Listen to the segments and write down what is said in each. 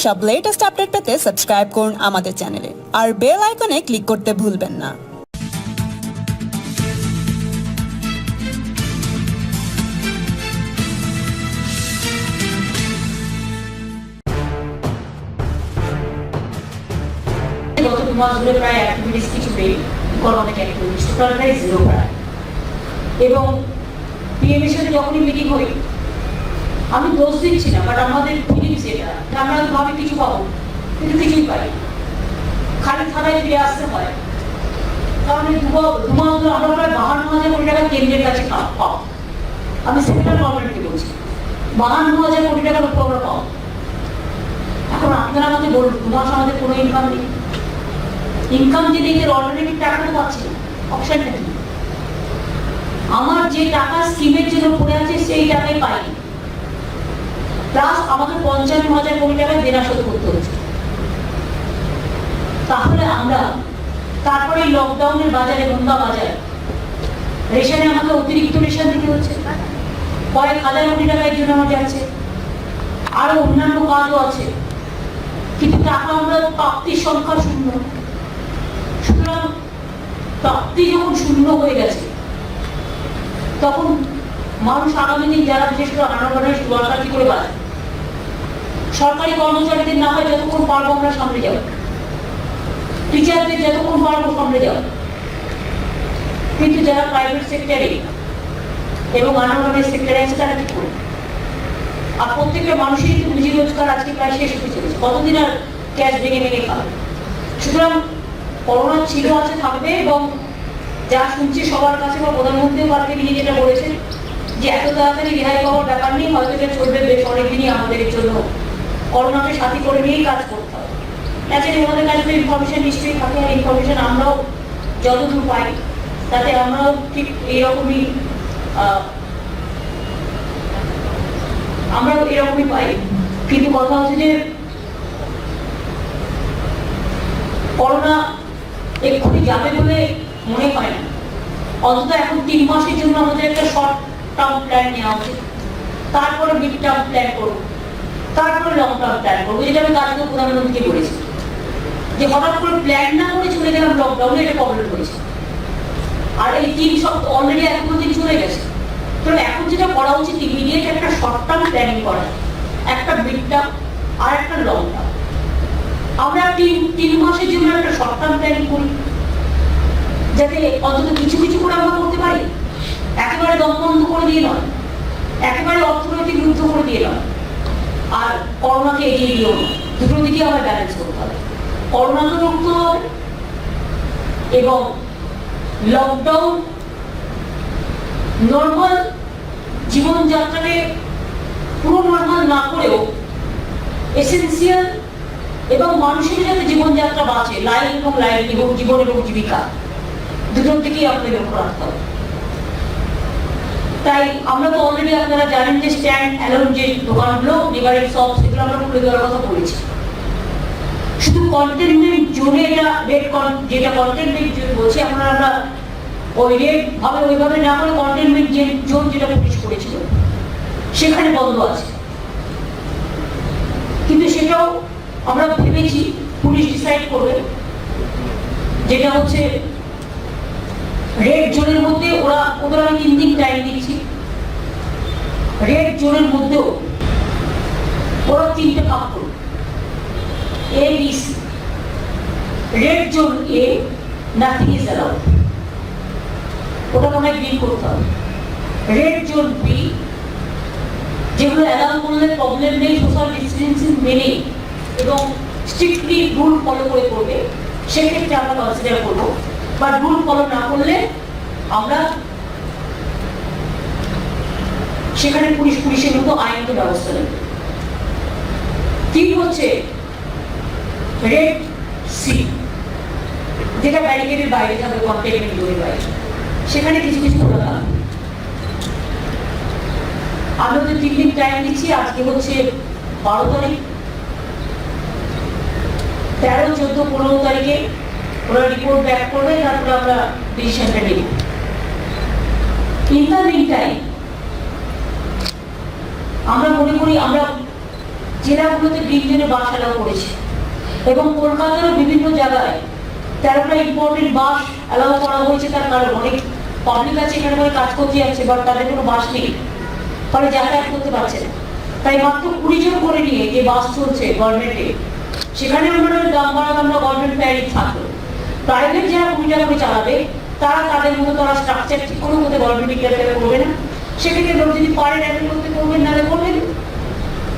সব latest update পেতে subscribe করুন আমাদের চ্যানেলে আর বেল আইকনে ক্লিক করতে ভুলবেন না। গত 2 মাস ধরে প্রায় অ্যাক্টিভিটিস কিছু নেই, করোনাকে অ্যাক্টিভিটিস টোটালটাই জিরো প্রায়। এবং পিএমের সাথে যখনই মিটিং হই আমি দোষ দিচ্ছি না, বাট আমাদের ফিলিংস এটা আমরা ভাবে কিছু পাবো কিন্তু কিছুই পাই, খালি থানায় ফিরে আসতে হয়। কারণ এই 2 মাস ধরে আমরা প্রায় 52,000 কোটি টাকা কেন্দ্রের কাছে পাও। আমি সেন্ট্রাল গভর্নমেন্টকে বলছি 52,000 কোটি টাকার উপর আমরা পাও। এখন আপনারা আমাকে বলুন 2 মাস আমাদের কোনো ইনকাম নেই, ইনকাম যে এদের অল্টারনেটিভ টাকা তো পাচ্ছি না, অপশনটা কি? আমার যে টাকা স্কিমের জন্য পড়ে আছে সেই টাকাই পাইনি, প্লাস আমাকে 55,000 কোটি টাকা দেনা শোধ করতে হচ্ছে। তাহলে আমরা তারপরে লকডাউনের বাজারে গঙ্গা বাজার রেশনে আমাকে অতিরিক্ত রেশন দিতে হচ্ছে, কয়েক হাজার কোটি টাকা এর জন্য আমার যাচ্ছে, আরো অন্যান্য কাজও আছে, কিন্তু টাকা আমরা প্রাপ্তির সংখ্যা শূন্য। সুতরাং প্রাপ্তি যখন শূন্য হয়ে গেছে তখন মানুষ আগামী দিন যারা বিশেষ করে আনারোগ্য দরকার কি করে বাঁচে? সরকারি কর্মচারীদের না হয় যতক্ষণ পারবো আমরা সামনে যাবো, টিচারদের যতক্ষণ পারবো সামনে যাবো, কিন্তু যারা প্রাইভেট সেক্টরে এবং আনারোগ্য সেক্টরে আছে তারা কি করবে? আর প্রত্যেকটা মানুষের কিন্তু রুজি রোজগার আজকে প্রায় শেষ হতে চলেছে, কতদিন আর ক্যাশ ভেঙে ভেঙে খাবে? সুতরাং করোনা ছিল, আছে, থাকবে। এবং যা শুনছি সবার কাছে বা প্রধানমন্ত্রীও কালকে নিয়ে যেটা বলেছেন যে এত তাড়াতাড়ি রেহাই পাওয়ার ব্যাপার নেই, হয়তো এটা চলবে বেশ অনেকদিনই, আমাদের জন্য করোনাকে সাথী করে নিয়েই কাজ করতে হবে। ন্যাচারালি আমাদের কাছে ইনফরমেশন নিশ্চয়ই থাকে, আর ইনফরমেশন আমরাও যতদূর পাই তাতে আমরাও ঠিক এইরকমই পাই। কিন্তু কথা হচ্ছে যে করোনা এক্ষুনি যাবে বলে মনে হয় না। অন্তত এখন 3 মাসের জন্য আমাদের একটা শর্ট টার্ম প্ল্যান নেওয়া উচিত, তারপরে মিড টার্ম প্ল্যান করবো, তারপরে লং টার্ম প্ল্যান করবো। যেটা আমি কালকে প্রধানমন্ত্রীকে বলেছি যে হঠাৎ করে প্ল্যান না করে চলে গেলাম লকডাউনে, এটা প্রবলেম হয়েছে। আর এই 3 সপ্তাহ অলরেডি 1 দিন চলে গেছে। তো এখন যেটা করা উচিত ইমিডিয়েট একটা শর্ট টার্ম প্ল্যানিং করা, একটা মিড টার্ম আর একটা লং টার্ম। আমরা 3 মাসের জন্য একটা শর্ট টার্ম প্ল্যানিং করি, যাতে অন্তত কিছু কিছু করে আমরা করতে পারি। একেবারে দম বন্ধ করে দিয়ে নয়, একেবারে অর্থনৈতিক যুদ্ধ করে দিয়ে নয়, আর করোনাকে এগিয়ে দিয়েও নয়। দুটো দিকে আমরা ব্যালেন্স করতে হবে, করোনাকে রুখতে হবে এবং লকডাউন নর্মাল জীবনযাত্রাকে পুরো নর্মাল না করেও এসেন্সিয়াল এবং মানুষের যাতে জীবনযাত্রা বাঁচে, লাইফ এবং জীবন এবং জীবিকা দুটোর দিকেই আপনাদের লক্ষ্য রাখতে হবে। তাই আমরা তো অলরেডি আপনারা জানেন যে স্ট্যান্ড অ্যালোন যে দোকানগুলো, নেবারিং শপ, সেগুলো আমরা খুলে দেওয়ার কথা বলেছি। শুধু কন্টেনমেন্ট জোনে এটা যেটা কন্টেনমেন্ট জোন বলছি, আমরা ওই রেট ভাবে ওইভাবে না করে কন্টেনমেন্ট জোন যেটা পুলিশ করেছিল সেখানে বন্ধ আছে, কিন্তু সেটাও আমরা ভেবেছি পুলিশ ডিসাইড করবে। যেটা হচ্ছে রেড জোনের মধ্যে ওদের আমি 3 দিন টাইম দিচ্ছি, রেড জোনের মধ্যেও ওরা 3টে ভাগ করবে, A B C. Red zone A nothing is allowed, ওটাকে আমায় গ্রিন করতে হবে। রেড জোন বি যেগুলো অ্যালাউ করলে প্রবলেম নেই, সোশ্যাল ডিস্টেন্সিং মেনে এবং স্ট্রিক্টলি রুল ফলো করে করবে, সেক্ষেত্রে আমরা কনসিডার করবো। বা রুল ফলো না করলে আমরা সেখানে পুলিশের মতো আইনত ব্যবস্থা নেব। 3 হচ্ছে রেড সি, যেটা ব্যারিকেডের বাইরে থাকবে, কন্টেইনমেন্ট জোনের বাইরে, সেখানে কিছু কিছু করে থাকবে। আমি ওদের 3 দিন টাইম দিচ্ছি, আজকে হচ্ছে 12 তারিখ, 13, 14, 15 তারিখে ওরা রিপোর্ট ব্যাক করবে, তারপরে আমরা ডিসিশনটা নেব। ইন দ্য মিন টাইম আমরা মনে করি আমরা জেলাগুলোতে গ্রিন জোনে বাস অ্যালাউ করেছে এবং কলকাতারও বিভিন্ন জায়গায় 13টা ইম্পর্টেন্ট বাস অ্যালাউ করা হয়েছে। তার কারণ অনেক পাবলিক আছে এখানে করে কাজ করতে যাচ্ছে, বাট তাদের কোনো বাস নেই, ফলে যাতায়াত করতে পারছে না। তাই মাত্র 20 জন করে নিয়ে যে বাস চলছে গভর্নমেন্টে, সেখানে আমরা দাম বাড়ানো, আমরা গভর্নমেন্ট প্যারিট থাকলো। প্রাইভেট যারা 20 টাকা করে চালাবে তারা তাদের মতো তারা স্ট্রাকচার ঠিক করে মধ্যে গভর্নমেন্ট ইন্টারফেয়ার করবে না। সেক্ষেত্রে লোক যদি পারে ট্যাকেল করতে করবেন, নাহলে করবেন।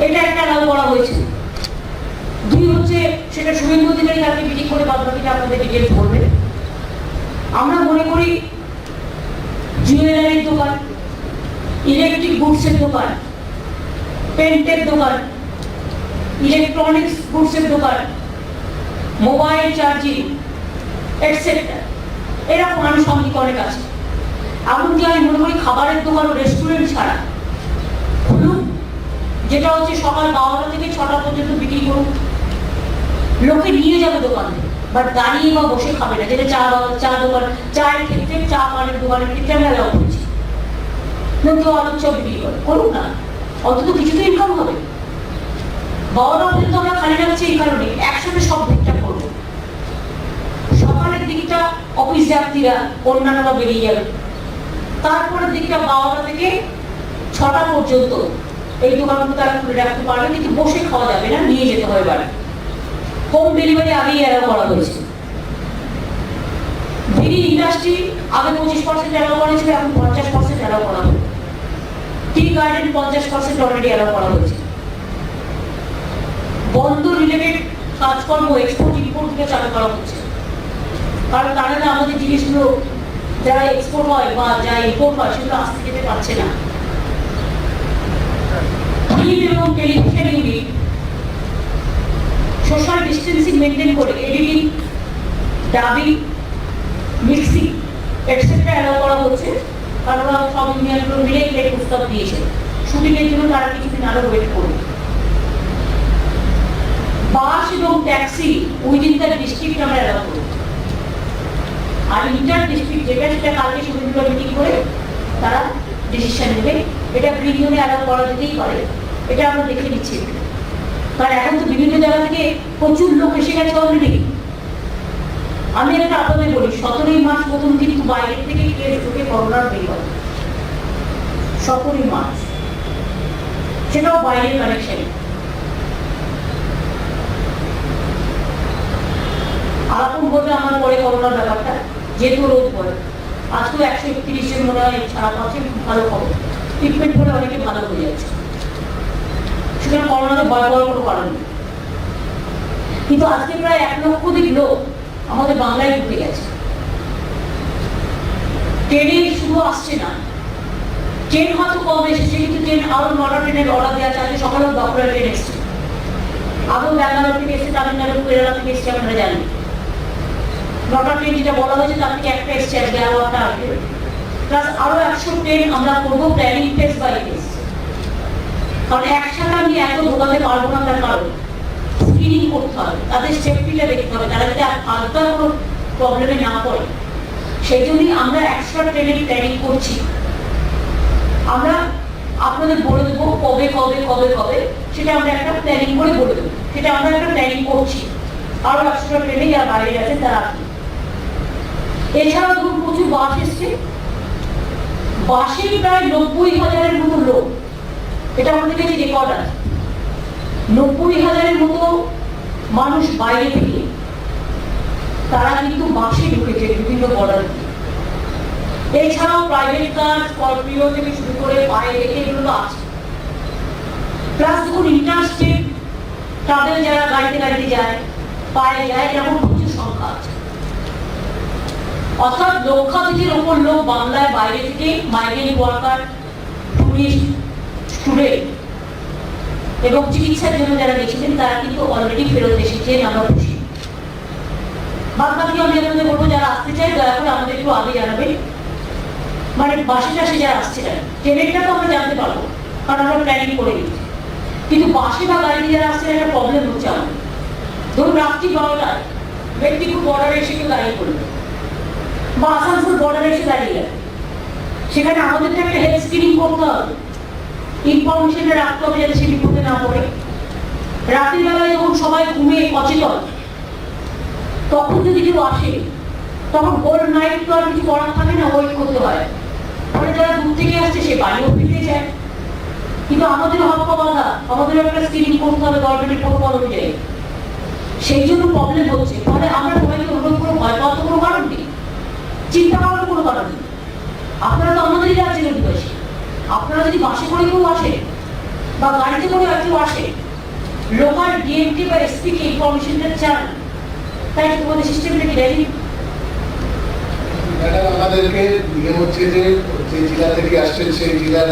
এটা একটা অ্যালাউ করা হয়েছে। 2 হচ্ছে সেটা শুভেন্দু অধিকারী তাকে মিটিং করে বাদ বাকিটা আপনাদের ডিটেলস বলবে। আমরা মনে করি জুয়েলারির দোকান, ইলেকট্রিক গুডসের দোকান, পেন্টের দোকান, ইলেকট্রনিক্স গুডসের দোকান, মোবাইল চার্জিং এটসেট্রা, এরকম আনুষঙ্গিক অনেক আছে। এমনকি আমি মনে করি খাবারের দোকান ও রেস্টুরেন্ট ছাড়া খুলুন, যেটা হচ্ছে সকাল 12টা থেকে 6টা পর্যন্ত বিক্রি করুন। লোকে নিয়ে যাবে দোকানে, বাট দাঁড়িয়ে বা বসে খাবে না। যেটা চা দোকান, চায়ের ক্ষেত্রে, চা পানের দোকানের ক্ষেত্রে আমরা অ্যালাউ করছি। কেউ আলুর চপ বিক্রি করে, করুন না, অন্তত কিছু তো ইনকাম হবে। 12টা পর্যন্ত আমরা খালি রাখছি এই কারণে, একসাথে সব দিকটা করবো। সকালের দিকটা অফিস যাত্রীরা অন্যান্যরা বেরিয়ে যাবে, তারপরের দিকটা 12টা থেকে 6টা পর্যন্ত এই দোকানগুলো তারা খুলে রাখতে পারবে, কিন্তু বসে খাওয়া যাবে না, নিয়ে যেতে হবে বাড়ি। হোম ডেলিভারি আগেই অ্যালাউ করা হয়েছে। বিড়ি ইন্ডাস্ট্রি আগে 25% অ্যালাউ করা হয়েছিল, এখন 50% অ্যালাউ করা হবে। টি গার্ডেন 50% অলরেডি অ্যালাউ করা হয়েছে। বন্ধ রিলেটেড কাজকর্ম এক্সপোর্ট ইম্পোর্ট থেকে চালু করা হচ্ছে, কারণ তারা আমাদের জিনিসগুলো যারা এক্সপোর্ট হয় বা যা ইম্পোর্ট হয় সেগুলো আসতে যেতে পারছে না। ফিল্ম এবং television unit social distancing maintain করে editing, dubbing, mixing etcetera allow করা হচ্ছে, কারণ ওরা সব ইউনিয়নগুলো মিলে এই প্রস্তাব দিয়েছে। শুটিংয়ের জন্য তারা কিছুদিন আরো ওয়েট করবে। বাস এবং ট্যাক্সি উইদিন দ্য ডিস্ট্রিক্ট আমরা অ্যালাউ করব। আর ইন্টার ডিস্ট্রিক্ট যেটা, সেটা কালকে শুটিংগুলো মিটিং করে তারা ডিসিশন নেবে। এটা গ্রিন জোনে অ্যালাউ করা যেতেই পারে, এটা আমরা দেখে নিচ্ছি। কারণ এখন তো বিভিন্ন জায়গা থেকে প্রচুর লোক এসে গেছে অলরেডি। আমি একটা আপনাদের বলি, 17ই মার্চ প্রথম কিন্তু বাইরের থেকে কেস ঢুকে করোনার বের হয়। 17ই মার্চ, সেটাও বাইরের কানেকশন। আলাপন বলবে আমার পরে করোনার ব্যাপারটা, যেহেতু রোগ বলে আজকেও 131 জন মনে হয় ছাড়া পাচ্ছে, খুব ভালো খবর। ট্রিটমেন্ট করে অনেকে ভালো হয়ে যাচ্ছে, সেখানে করোনাতে ভয় পাওয়ার কোনো কারণ নেই। কিন্তু আজকে প্রায় 1 লক্ষাধিক লোক আমাদের বাংলায় ঢুকে গেছে। ট্রেনে শুধু আসছে না, ট্রেন হয়তো কম এসেছে, কিন্তু ট্রেন আরো 9টা ট্রেনের অর্ডার দেওয়া আছে। সকালে 10টা ট্রেন এসছে, আগেও ব্যাঙ্গালোর থেকে এসছে, তামিলনাড়ু কেরালা থেকে এসছে, আপনারা জানেন। 9টা ট্রেন যেটা বলা হয়েছে তার থেকে একটা এসছে, আজকে আরো একটা আসবে। প্লাস আরো 100 ট্রেন আমরা করবো প্ল্যানিং ফেজ বাই ফেজ। কারণ একসাথে আমি এত ঢোকাতে পারবো না, তার কারণ স্ক্রিনিং করতে হবে, তাদের সেফটিটা দেখতে হবে, তারা যদি আলাদা কোনো প্রবলেমে না পড়ে। সেই জন্যই আমরা এক্সট্রা ট্রেনের প্ল্যানিং করছি। আমরা আপনাদের বলে দেবো কবে কবে কবে কবে, সেটা আমরা একটা প্ল্যানিং করে বলে দেবো, সেটা আমরা একটা প্ল্যানিং করছি। আরো এক্সট্রা ট্রেনে যারা বাইরে গেছে তারা। এছাড়াও ধরুন প্রচুর বাস এসছে, বাসে প্রায় 90,000-এর মতো লোক, এটা আমাদের কাছে রেকর্ড আছে। 90,000-এর মতো মানুষ বাইরে থেকে তারা কিন্তু বাসে ঢুকেছে বিভিন্ন বর্ডার। এছাড়াও প্রাইভেট কার, স্করপিও থেকে শুরু করে পায়ে রেখে এগুলো আছে। প্লাস যখন ইন্টারস্টেট ট্রাভেল যারা গাড়িতে যায়, পায়ে যায়, এরকম প্রচুর সংখ্যা আছে। অর্থাৎ লক্ষাধিকের ওপর লোক বাংলায় বাইরে থেকে মাইগ্রেন্ট ওয়ার্কার, টুরিস্ট, স্টুডেন্ট এবং চিকিৎসার জন্য যারা গেছিলেন তারা কিন্তু অলরেডি ফেরত এসেছেন। আমরা খুশি। বাদ বাকি আমি আপনাদের বলবো, যারা আসতে চাই দয়া করে আমাদের একটু আগে জানাবেন। মানে বাসে টাসে যারা আসছে না, ট্রেনেরটা তো আমরা জানতে পারবো, কারণ আমরা প্ল্যানিং করে দিচ্ছি। কিন্তু বাসে বা গাড়িতে যারা আসছে একটা প্রবলেম হচ্ছে আমাদের। ধরুন রাত্রি 12টায় ব্যক্তি খুব বর্ডারে এসে কেউ দাঁড়িয়ে পড়বে, বা আসানসোল বর্ডারে এসে দাঁড়িয়ে গেল, সেখানে আমাদের একটা হেলথ স্ক্রিনিং করতে হবে, ইনফরমেশনটা রাখতে হবে যাতে সে বিপদে না পড়ে। রাতের বেলায় যখন সবাই ঘুমিয়ে অচেতন, তখন যদি কেউ আসে, তখন হোল নাইট তো আর কিছু করার থাকে না, ওয়েট করতে হয়। ফলে যারা দূর থেকে আসছে সে বাড়িও ফিরতে যায়, কিন্তু আমাদের হক বাধা, আমাদের একটা স্ক্রিনিং করতে হবে গভর্নমেন্টের প্রোটোকল অনুযায়ী। সেই জন্য প্রবলেম হচ্ছে। ফলে আমরা সবাইকে অনুরোধ করে ভয় পাওয়ার তো কোনো কারণ নেই, চিন্তা করার কোনো কারণ নেই। আপনারা তো আমাদেরই রাজ্যের অধিবাসী। আপনারা যদি বাসে করে কেউ আসে বা গাড়িতে করে কেউ আসে, লোকাল ডিএমকে বা এসপি কে ইনফরমেশনটা চান, তাই তোমাদের সিস্টেমটা কি রেডি? ম্যাডাম, আমাদেরকে ইয়ে হচ্ছে যে জেলা থেকে আসছেন সেই জেলার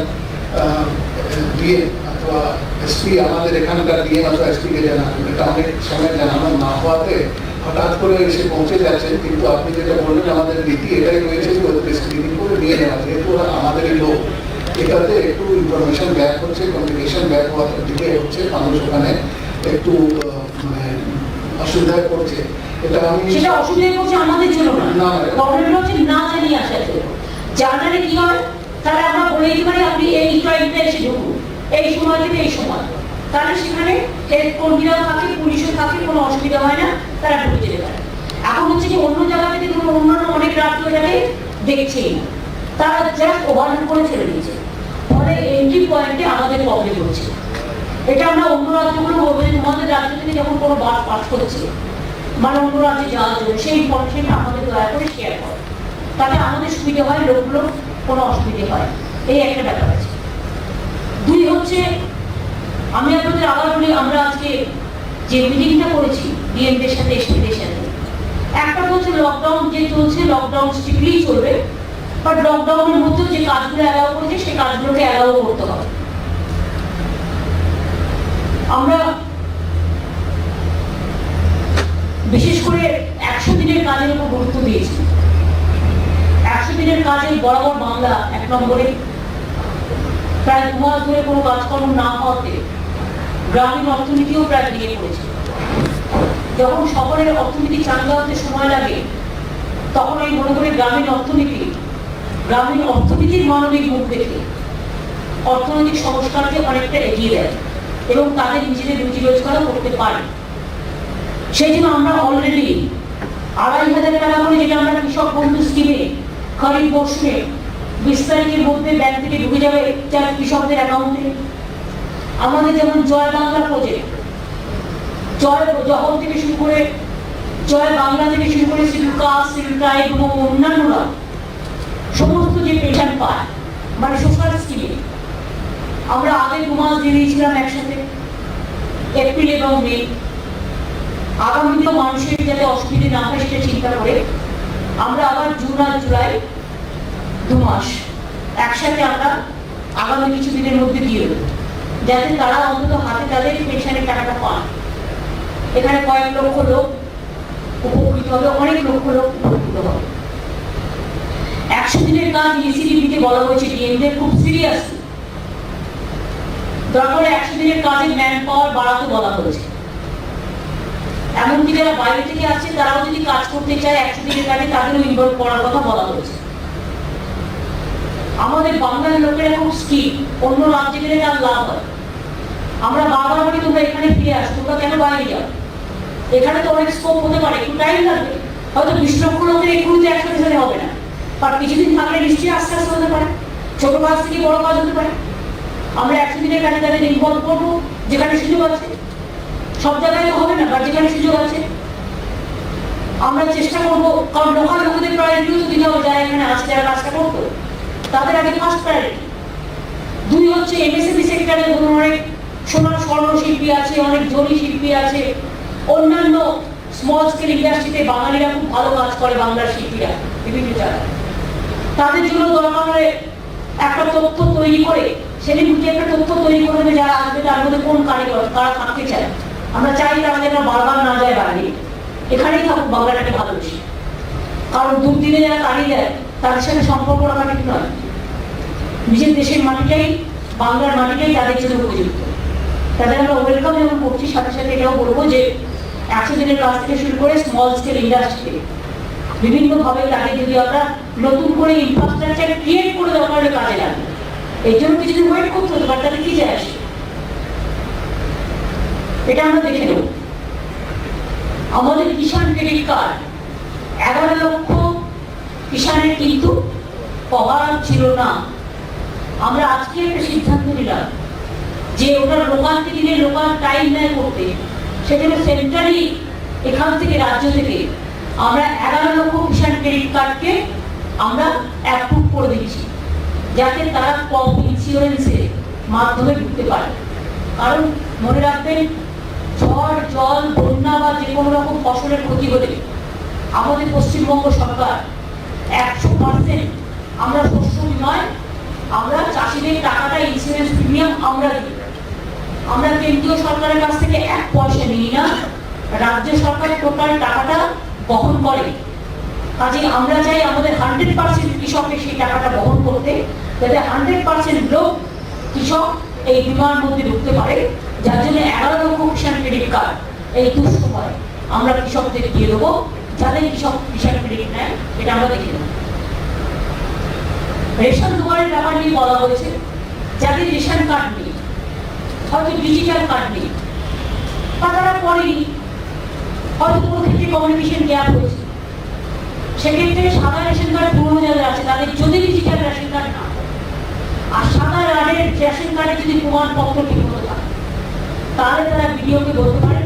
ডিএম অথবা এসপি আমাদের এখানকার ডিএম অথবা এসপি কে জানান। এটা অনেক সময় জানানো না হওয়াতে হঠাৎ করে এসে পৌঁছে যাচ্ছে। কিন্তু আপনি যেটা বললেন, আমাদের রীতি এটাই রয়েছে যে ওদেরকে স্ক্রিনিং করে নিয়ে নেওয়া, যেহেতু ওরা আমাদেরই লোক। এটাতে একটু ইনফরমেশন ব্যাক হচ্ছে, কমিউনিকেশন ব্যাক হওয়ার দিকে হচ্ছে, মানুষ ওখানে একটু মানে অসুবিধায় পড়ছে। এটা আমি সেটা অসুবিধা করছে আমাদের জন্য না, না, ম্যাডাম। প্রবলেম হচ্ছে না জানিয়ে আসার জন্য। জানালে কি হয়, তাহলে আমরা বলে দিতে পারি আপনি এই টাইমটা এসে ঢুকুন, এই সময় থেকে এই সময়। তাহলে সেখানে হেলথ কর্মীরাও থাকে, পুলিশও থাকে, কোনো অসুবিধা হয় না, তারা ঢুকে যেতে পারে। এখন হচ্ছে কি অন্য জায়গা থেকে কোনো অন্যান্য অনেক রাজ্য যাবে দেখছেই না, তারা জাস্ট ওভারলোড করে ছেড়ে দিয়েছে। ফলে এন্ট্রি পয়েন্টে আমাদের প্রবলেম হচ্ছে। এটা আমরা অন্য রাজ্যগুলো বলবো যে তোমাদের রাজ্য থেকে যখন কোনো বাস পাস করছে, মানে অন্য রাজ্যে যাওয়ার জন্য, সেই ইনফরমেশনটা আমাদের দয়া করে শেয়ার করো, তাতে আমাদের সুবিধা হয়, লোকগুলো কোনো অসুবিধে হয়। এই একটা ব্যাপার আছে। দুই হচ্ছে, আমি আপনাদের আবার বলি, আমরা আজকে যে মিটিংটা করেছি ডিএমদের সাথে এসপিদের সাথে, একটা হচ্ছে লকডাউন যে চলছে, লকডাউন স্ট্রিক্টলি চলবে, বাট লকডাউনের মধ্যেও যে কাজগুলো অ্যালাউ করেছে সেই কাজগুলোকে অ্যালাউ করতে হবে। আমরা বিশেষ করে 100 দিনের কাজের উপর গুরুত্ব দিয়েছি। 100 দিনের কাজে বরাবর বাংলা 1 নম্বরে। প্রায় 2 মাস ধরে কোনো কাজকর্ম না হওয়াতে গ্রামীণ অর্থনীতিও প্রায় ভেঙে পড়েছে। যখন শহরের অর্থনীতি চাঙ্গা হতে সময় লাগে, তখন আমি মনে করি গ্রামীণ অর্থনীতির মানবিক মুখ দেখে অর্থনৈতিক সংস্কারকে অনেকটা এগিয়ে দেয় এবং তাদের নিজেদের রুজি রোজগারও করতে পারে। সেই জন্য আমরা অলরেডি 2,500 টাকা করে, যেটা আমরা কৃষক বন্ধু স্কিমে খরিফ মৌসুমে 20 তারিখের মধ্যে ব্যাংক থেকে ঢুকে যাবে যারা কৃষকদের অ্যাকাউন্টে। আমাদের যেমন জয় বাংলা প্রজেক্ট, জহর থেকে শুরু করে, জয় বাংলা থেকে শুরু করে শিডিউল কাস্ট, শিডিউল ট্রাইব এবং অন্যান্যরা সমস্ত যে পেনশন পায়, মানে সোশ্যাল স্কিমে আমরা আগে 2 মাস দিয়ে দিয়েছিলাম একসাথে, এপ্রিল এবং মে। আগামীতেও মানুষের যাতে অসুবিধে না হয় সেটা চিন্তা করে আমরা আবার জুন আর জুলাই 2 মাস একসাথে আমরা আগামী কিছু দিনের মধ্যে দিয়ে দেবো, যাতে তারা অন্তত হাতে তাদের পেনশনের টাকাটা পান। এখানে কয়েক লক্ষ লোক উপকৃত হবে, অনেক লক্ষ লোক উপকৃত হবে। 100 দিনের কাজ ইসিডিপিতে বলা হয়েছে ডিএমদের খুব সিরিয়াস, দরকার 100 দিনের কাজের ম্যান পাওয়ার বাড়াতে বলা হয়েছে। এমনকি যারা বাইরে থেকে আসছে তারাও যদি কাজ করতে চায় 100 দিনের কাজে তাদেরও ইনভলভ করার কথা বলা হয়েছে। আমাদের বাংলার লোকেরা খুব স্কিল, অন্য রাজ্যে গেলে তার লাভ হয়। আমরা বারবার বলি তোমরা এখানে ফিরে আসো, তোমরা কেন বাইরে যাও? এখানে তো অনেক স্কোপ হতে পারে, একটু টাইম লাগবে, হয়তো 20 লক্ষ লোকের এক্ষুনিতে একসাথে সাথে হবে না, আর কিছুদিন থাকলে নিশ্চয়ই আস্তে আস্তে হতে পারে, ছোট কাজ থেকে বড় কাজ হতে পারে। আমরা 100 দিনের কাজে তাদের ইনভলভ করবো যেখানে সুযোগ আছে, সব জায়গায় হবে না, বা যেখানে সুযোগ আছে আমরা চেষ্টা করবো। কারণ লোকাল লোকেদের প্রায়োরিটিও তো দিতে হবে, যারা এখানে আছে, যারা কাজটা করতো তাদের আগে ফার্স্ট প্রায়োরিটি। 2 হচ্ছে এমএসএমই সেক্টরে ধরুন অনেক সোনার স্বর্ণ শিল্পী আছে, অনেক জরি শিল্পী আছে, অন্যান্য স্মল স্কেল ইন্ডাস্ট্রিতে বাঙালিরা খুব ভালো কাজ করে, বাংলার শিল্পীরা বিভিন্ন জায়গায়। তাদের জন্য দরকার হলে একটা তথ্য তৈরি করে, সেদিন একটা তথ্য তৈরি করে দেবে যারা আসবে তার মধ্যে কোন কারিগর তারা থাকতে চায়। আমরা চাই তারা যেন বারবার না যায় বাইরে, এখানেই থাকুক, বাংলাটাকে ভালোবেসে। কারণ দুর্দিনে যারা তাড়িয়ে দেয় তাদের সাথে সম্পর্ক রাখা ঠিক নয়। নিজের দেশের মাটিটাই, বাংলার মাটিটাই তাদের জন্য উপযুক্ত। তাদের আমরা ওয়েলকাম যেমন করছি, সাথে সাথে এটাও বলবো যে 100 দিনের কাজ থেকে শুরু করে স্মল স্কেল ইন্ডাস্ট্রি বিভিন্নভাবে তাদের যদি আমরা নতুন করে ইনফ্রাস্ট্রাকচার ক্রিয়েট করে দরকার হলে কাজে লাগবে। এই জন্য কিছুদিন ওয়েট করতে হতে পারে, তাদের কি যায় আসে? এটা আমরা দেখে নেব। আমাদের কিষাণ ক্রেডিট কার্ড 11 লক্ষ কিষাণের কিন্তু কভার ছিল না। আমরা আজকে একটা সিদ্ধান্ত নিলাম যে ওটা লোকালকে দিলে লোকাল টাইম নেয় করতে, সেখানে সেন্ট্রালি এখান থেকে রাজ্য থেকে আমরা 11 লক্ষ কিষাণ ক্রেডিট কার্ডকে আমরা অ্যাপ্রুভ করে দিচ্ছি, যাতে তারা কম ইন্স্যুরেন্সের মাধ্যমে ঢুকতে পারে। কারণ মনে রাখবেন, ঝড় জল বন্যা বা যে কোনো রকম ফসলের ক্ষতি হলে আমাদের পশ্চিমবঙ্গ সরকার 100% আমরা শস্য বিমায় আমরা চাষিদের টাকাটা ইন্স্যুরেন্স প্রিমিয়াম আমরা দিই। আমরা কেন্দ্রীয় সরকারের কাছ থেকে 1 পয়সা নিই না, রাজ্য সরকার টোটাল টাকাটা বহন করে। কাজে আমরা চাই আমাদের 100% কৃষকের সেই টাকাটা বহন করতে, যাতে 100% লোক কৃষক এই বিমার মধ্যে ঢুকতে পারে। যার জন্য 11 লক্ষ কিষাণ ক্রেডিট কার্ড এই দুঃসময় আমরা কৃষকদের দিয়ে দেবো, যাদের কৃষক কিষাণ ক্রেডিট নেয়। এটা আমরা দেখে নেব। রেশন দোকানের ব্যাপার নিয়ে বলা হয়েছে, যাদের রেশন কার্ড নেই, হয়তো ডিজিটাল কার্ড নেই বা তারা পড়েনি, হয়তো কোনো ক্ষেত্রে কমিউনিকেশন গ্যাপ হয়েছে, সেক্ষেত্রে সাদা রেশন কার্ড পুরনো যাদের আছে তাদের যদি ডিজিটাল রেশন কার্ড না আর সাদা রেশন কার্ডে যদি প্রমাণপত্র ঠিক মতো থাকে, তাহলে তারা বিডিওকে বলতে পারে,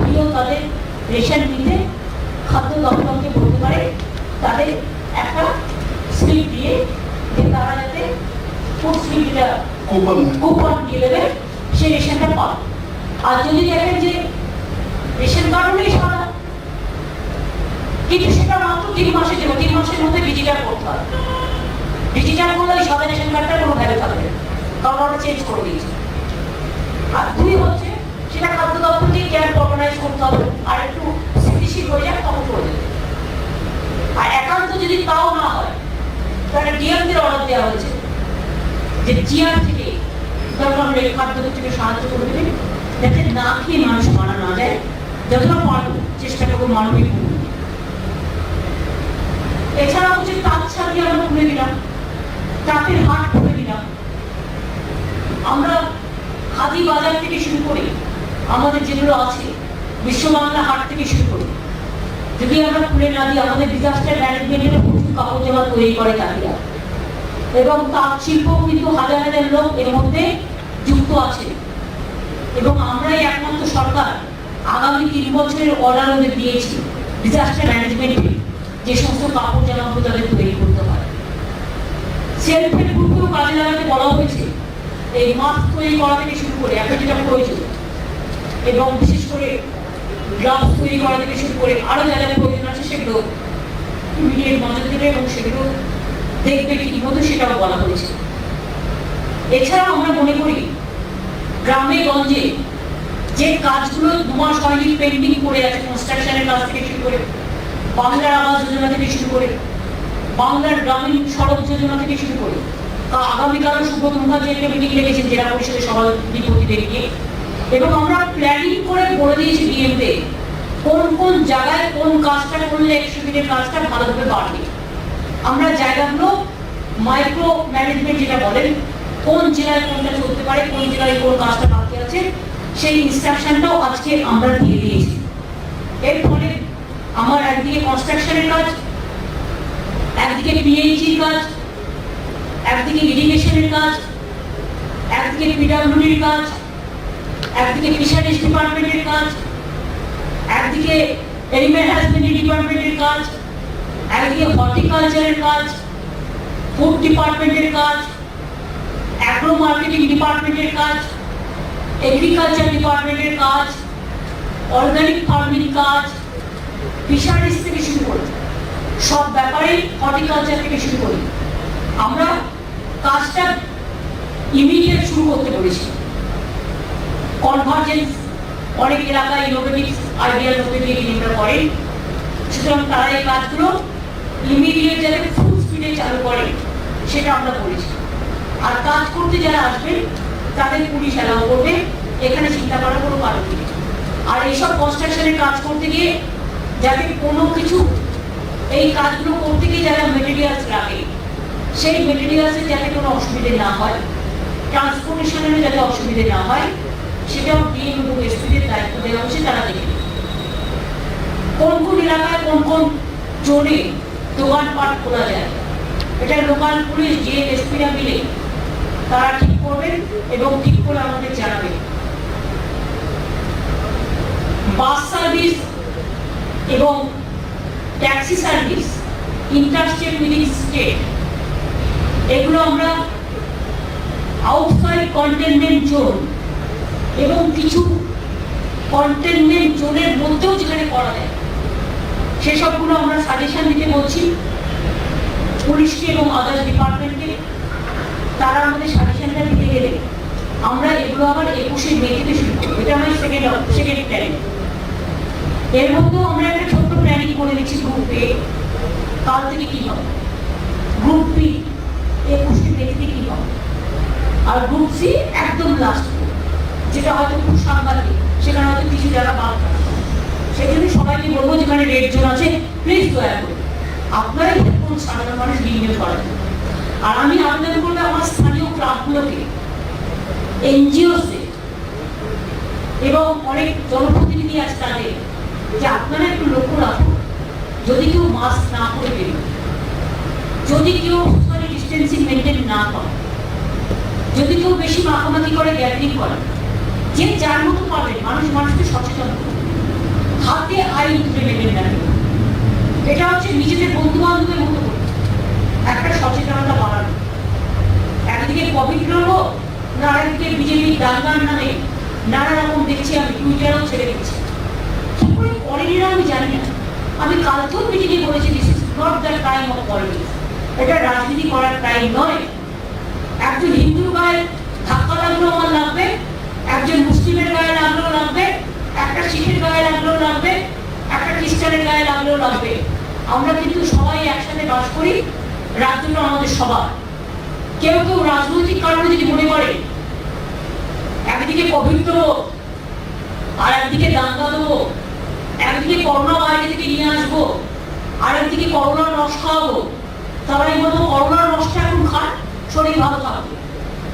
বিডিও তাদের রেশন নিতে খাদ্য দপ্তরকে বলতে পারে তাদের একটা স্লিপ দিয়ে যে তারা যাতে ফুড স্লিপটা কুপন দিয়ে দেবে, সেই রেশনটা পাবে। আর যদি দেখেন যে রেশন কার্ডও নেই সাদা, কিন্তু সেটা মাত্র 3 মাসের জন্য, 3 মাসের মধ্যে ডিজিটাল করতে হবে। ডিজিটাল করলে ওই সাদা রেশন কার্ডটার কোনো ভ্যালু থাকবে না, কারণ ওটা চেঞ্জ করে দিয়েছে। আর 2 হচ্ছে সেটা খাদ্য দপ্তরকে ক্যাম্প অর্গানাইজ করতে হবে, আর একটু স্থিতিশীল হয়ে যায় তখন করে দেবে। আর একান্ত যদি তাও না হয়, তাহলে ডিএমদের অর্ডার দেওয়া হয়েছে যে জিআর থেকে দরকার হলে খাদ্য দপ্তরকে সাহায্য করে দেবে, যাতে না খেয়ে মানুষ মারা না যায়। যতটা পারবো চেষ্টা করবো মানবিক ভূমি। এছাড়া হচ্ছে তাঁত শাড়ি আমরা খুলে দিলাম, তাঁতের হাট খুলে দিলাম। আমরা খাদি বাজার থেকে শুরু করে আমাদের যেগুলো আছে বিশ্ব বাংলা হাট থেকে শুরু করে, যদি আমরা খুলে না দিই, আমাদের ডিজাস্টার ম্যানেজমেন্টের প্রচুর কাপড় জামা তৈরি করে তাঁতিরা, এবং তাঁত শিল্প কিন্তু হাজার হাজার লোক এর মধ্যে যুক্ত আছে। এবং আমরাই একমাত্র সরকার আগামী 3 বছরের অর্ডার ওদের দিয়েছি ডিজাস্টার ম্যানেজমেন্টে, যে সমস্ত কাপড় জামাগুলো তাদের তৈরি করতে হয়। সেলফ হেল্প গ্রুপকেও কাজে লাগাতে বলা হয়েছে, এই মাস্ক তৈরি করা থেকে শুরু করে এখন যেটা প্রয়োজন, এবং বিশেষ করে গ্লাভস তৈরি করা থেকে শুরু করে আরো যা যা প্রয়োজন আছে সেগুলো ইমিডিয়েট নজর দেবে এবং সেগুলো দেখবে ঠিকমতো, সেটাও বলা হয়েছে। এছাড়াও আমরা মনে করি গ্রামে গঞ্জে যে কাজগুলো 2 মাস হয়নি পেন্ডিং করে আছে, কনস্ট্রাকশনের কাজ থেকে শুরু করে, বাংলার আবাস যোজনা থেকে শুরু করে, বাংলার গ্রামীণ সড়ক যোজনা থেকে শুরু করে, আগামীকালও সুব্রত মুখার্জি একটা মিটিং লেগেছেন জেলা পরিষদের সভাপতিদের নিয়ে, এবং আমরা প্ল্যানিং করে বলে দিয়েছি ডিএমতে কোন কোন জায়গায় কোন কাজটা করলে 100 দিনের কাজটা ভালোভাবে বাড়বে। আমরা জায়গাগুলো মাইক্রো ম্যানেজমেন্ট যেটা বলেন, কোন জেলায় কোনটা চলতে পারে, কোন জেলায় কোন কাজটা বাকি আছে, সেই ইনস্ট্রাকশনটাও আজকে আমরা দিয়ে দিয়েছি। এর ফলে আমার একদিকে কনস্ট্রাকশনের কাজ, একদিকে পিএইচির কাজ, একদিকে ইরিগেশনের কাজ, একদিকে পিডব্লিউডির কাজ, একদিকে ফিশারিজ ডিপার্টমেন্টের কাজ, একদিকে এনিম্যাল হাজবেন্ডারি ডিপার্টমেন্টের কাজ, একদিকে হর্টিকালচারের কাজ, ফুড ডিপার্টমেন্টের কাজ, অ্যাগ্রো মার্কেটিং ডিপার্টমেন্টের কাজ, এগ্রিকালচার ডিপার্টমেন্টের কাজ, অর্গানিক ফার্মিং কাজ, ফিশারিজ থেকে শুরু করে সব ব্যাপারে, হর্টিকালচার থেকে শুরু করে আমরা কাজটা ইমিডিয়েট শুরু করতে পেরেছি। কনভার্জেন্স অনেক এলাকায় ইনোভেটিভ আইডিয়ার মধ্যে দিয়ে নির্ভর করেন, সুতরাং তারা এই কাজগুলো ইমিডিয়েট যাতে ফুল স্পিডে চালু করে সেটা আমরা করেছি। আর কাজ করতে যারা আসবেন তাদের পুলিশ অ্যালাউ করবে, এখানে চিন্তা করার কোনো কারণ নেই। আর এইসব কনস্ট্রাকশনের কাজ করতে গিয়ে যাতে কোনো কিছু, এই কাজগুলো করতে গিয়ে যারা মেটেরিয়ালস লাগে সেই মেটেরিয়ালসের যাতে কোনো অসুবিধে না হয়, ট্রান্সপোর্টেশনেরও যাতে অসুবিধে না হয়, সেটাও ডিএম এবং এসপিদের দায়িত্ব দেওয়া হচ্ছে, তারা দেখে কোন কোন এলাকায় কোন কোন জোনে দোকানপাট খোলা যায়, এটা লোকাল পুলিশ ডিএম এসপিরা মিলে তারা ঠিক করবেন এবং ঠিক করে আমাদের জানাবেন। বাস সার্ভিস এবং taxi service interstate within state, এগুলো আমরা আউটসাইড কন্টেনমেন্ট জোন এবং কিছু কন্টেনমেন্ট জোনের মধ্যেও যেখানে করা যায় সেসবগুলো আমরা সাজেশন দিতে বলছি পুলিশকে এবং আদার্স ডিপার্টমেন্টকে। তারা আমাদের সাজেশনটা দিতে গেলে আমরা এগুলো আবার 21শে মে থেকে শুরু করবো। এটা আমার সেকেন্ড প্ল্যানিং। এর মধ্যেও আমরা একটা ছোট্ট প্ল্যানিং করে দিচ্ছি গ্রুপ এ কাল থেকে কি হবে, গ্রুপ বি 21শে মে থেকে কি হবে, আর গ্রুপ সি একদম লাস্ট, যেটা হয়তো খুব সাংঘাতিক, সেখানে হয়তো কিছু জায়গা বাদ থাকবে। সেই জন্য সবাইকে বলবো যেখানে রেড জোন আছে প্লিজ দয়া করে আপনারাই কোন সাধারণ মানুষ বিনিয়োগ করেন। আর আমি আবেদন করবো আমার স্থানীয় ক্লাবগুলোকে, এনজিওসে এবং অনেক জনপ্রতিনিধি আছে তাদের, যে আপনারা একটু লক্ষ্য রাখুন যদি কেউ মাস্ক না করে বেরোয়, যদি কেউ সোশ্যাল ডিস্টেন্সিং মেনটেন না করে, যদি কেউ বেশি মাখামাখি করে গ্যাদারিং করে, যে যার মতো পাবেন মানুষকে সচেতন করুন, হাতে আইন তুলে নেবেন না। এটা হচ্ছে নিজেদের বন্ধু বান্ধবের মতো করুন, একটা সচেতনতা বাড়ানো। একদিকে কোভিড লড়বো, না আরেকদিকে বিজেপির দাঙ্গার নামে নানা রকম দেখছি, আমি টুইটারও ছেড়ে দিচ্ছি। কি করে করেনি না আমি জানি না। আমি কালকেও মিটিংয়ে বলেছি this is not the time of politics, এটা রাজনীতি করার টাইম নয়। একজন হিন্দুর গায়ে ধাক্কা লাগলেও আমার লাগবে, একজন মুসলিমের গায়ে লাগলেও লাগবে, একটা শিখের গায়ে লাগলেও লাগবে, একটা খ্রিস্টানের গায়ে লাগলেও লাগবে। আমরা কিন্তু সবাই একসাথে বাস করি, রাজ্যটা আমাদের সবার। কেউ কেউ রাজনৈতিক কারণে যদি মনে করে একদিকে কোভিড দেবো আর একদিকে দাঙ্গা দেবো, একদিকে করোনা বাইরে থেকে নিয়ে আসবো আর একদিকে করোনার রস খাওয়াবো, তারাই বলবো করোনার রসটা এখন খান, শরীর ভালো থাকবে,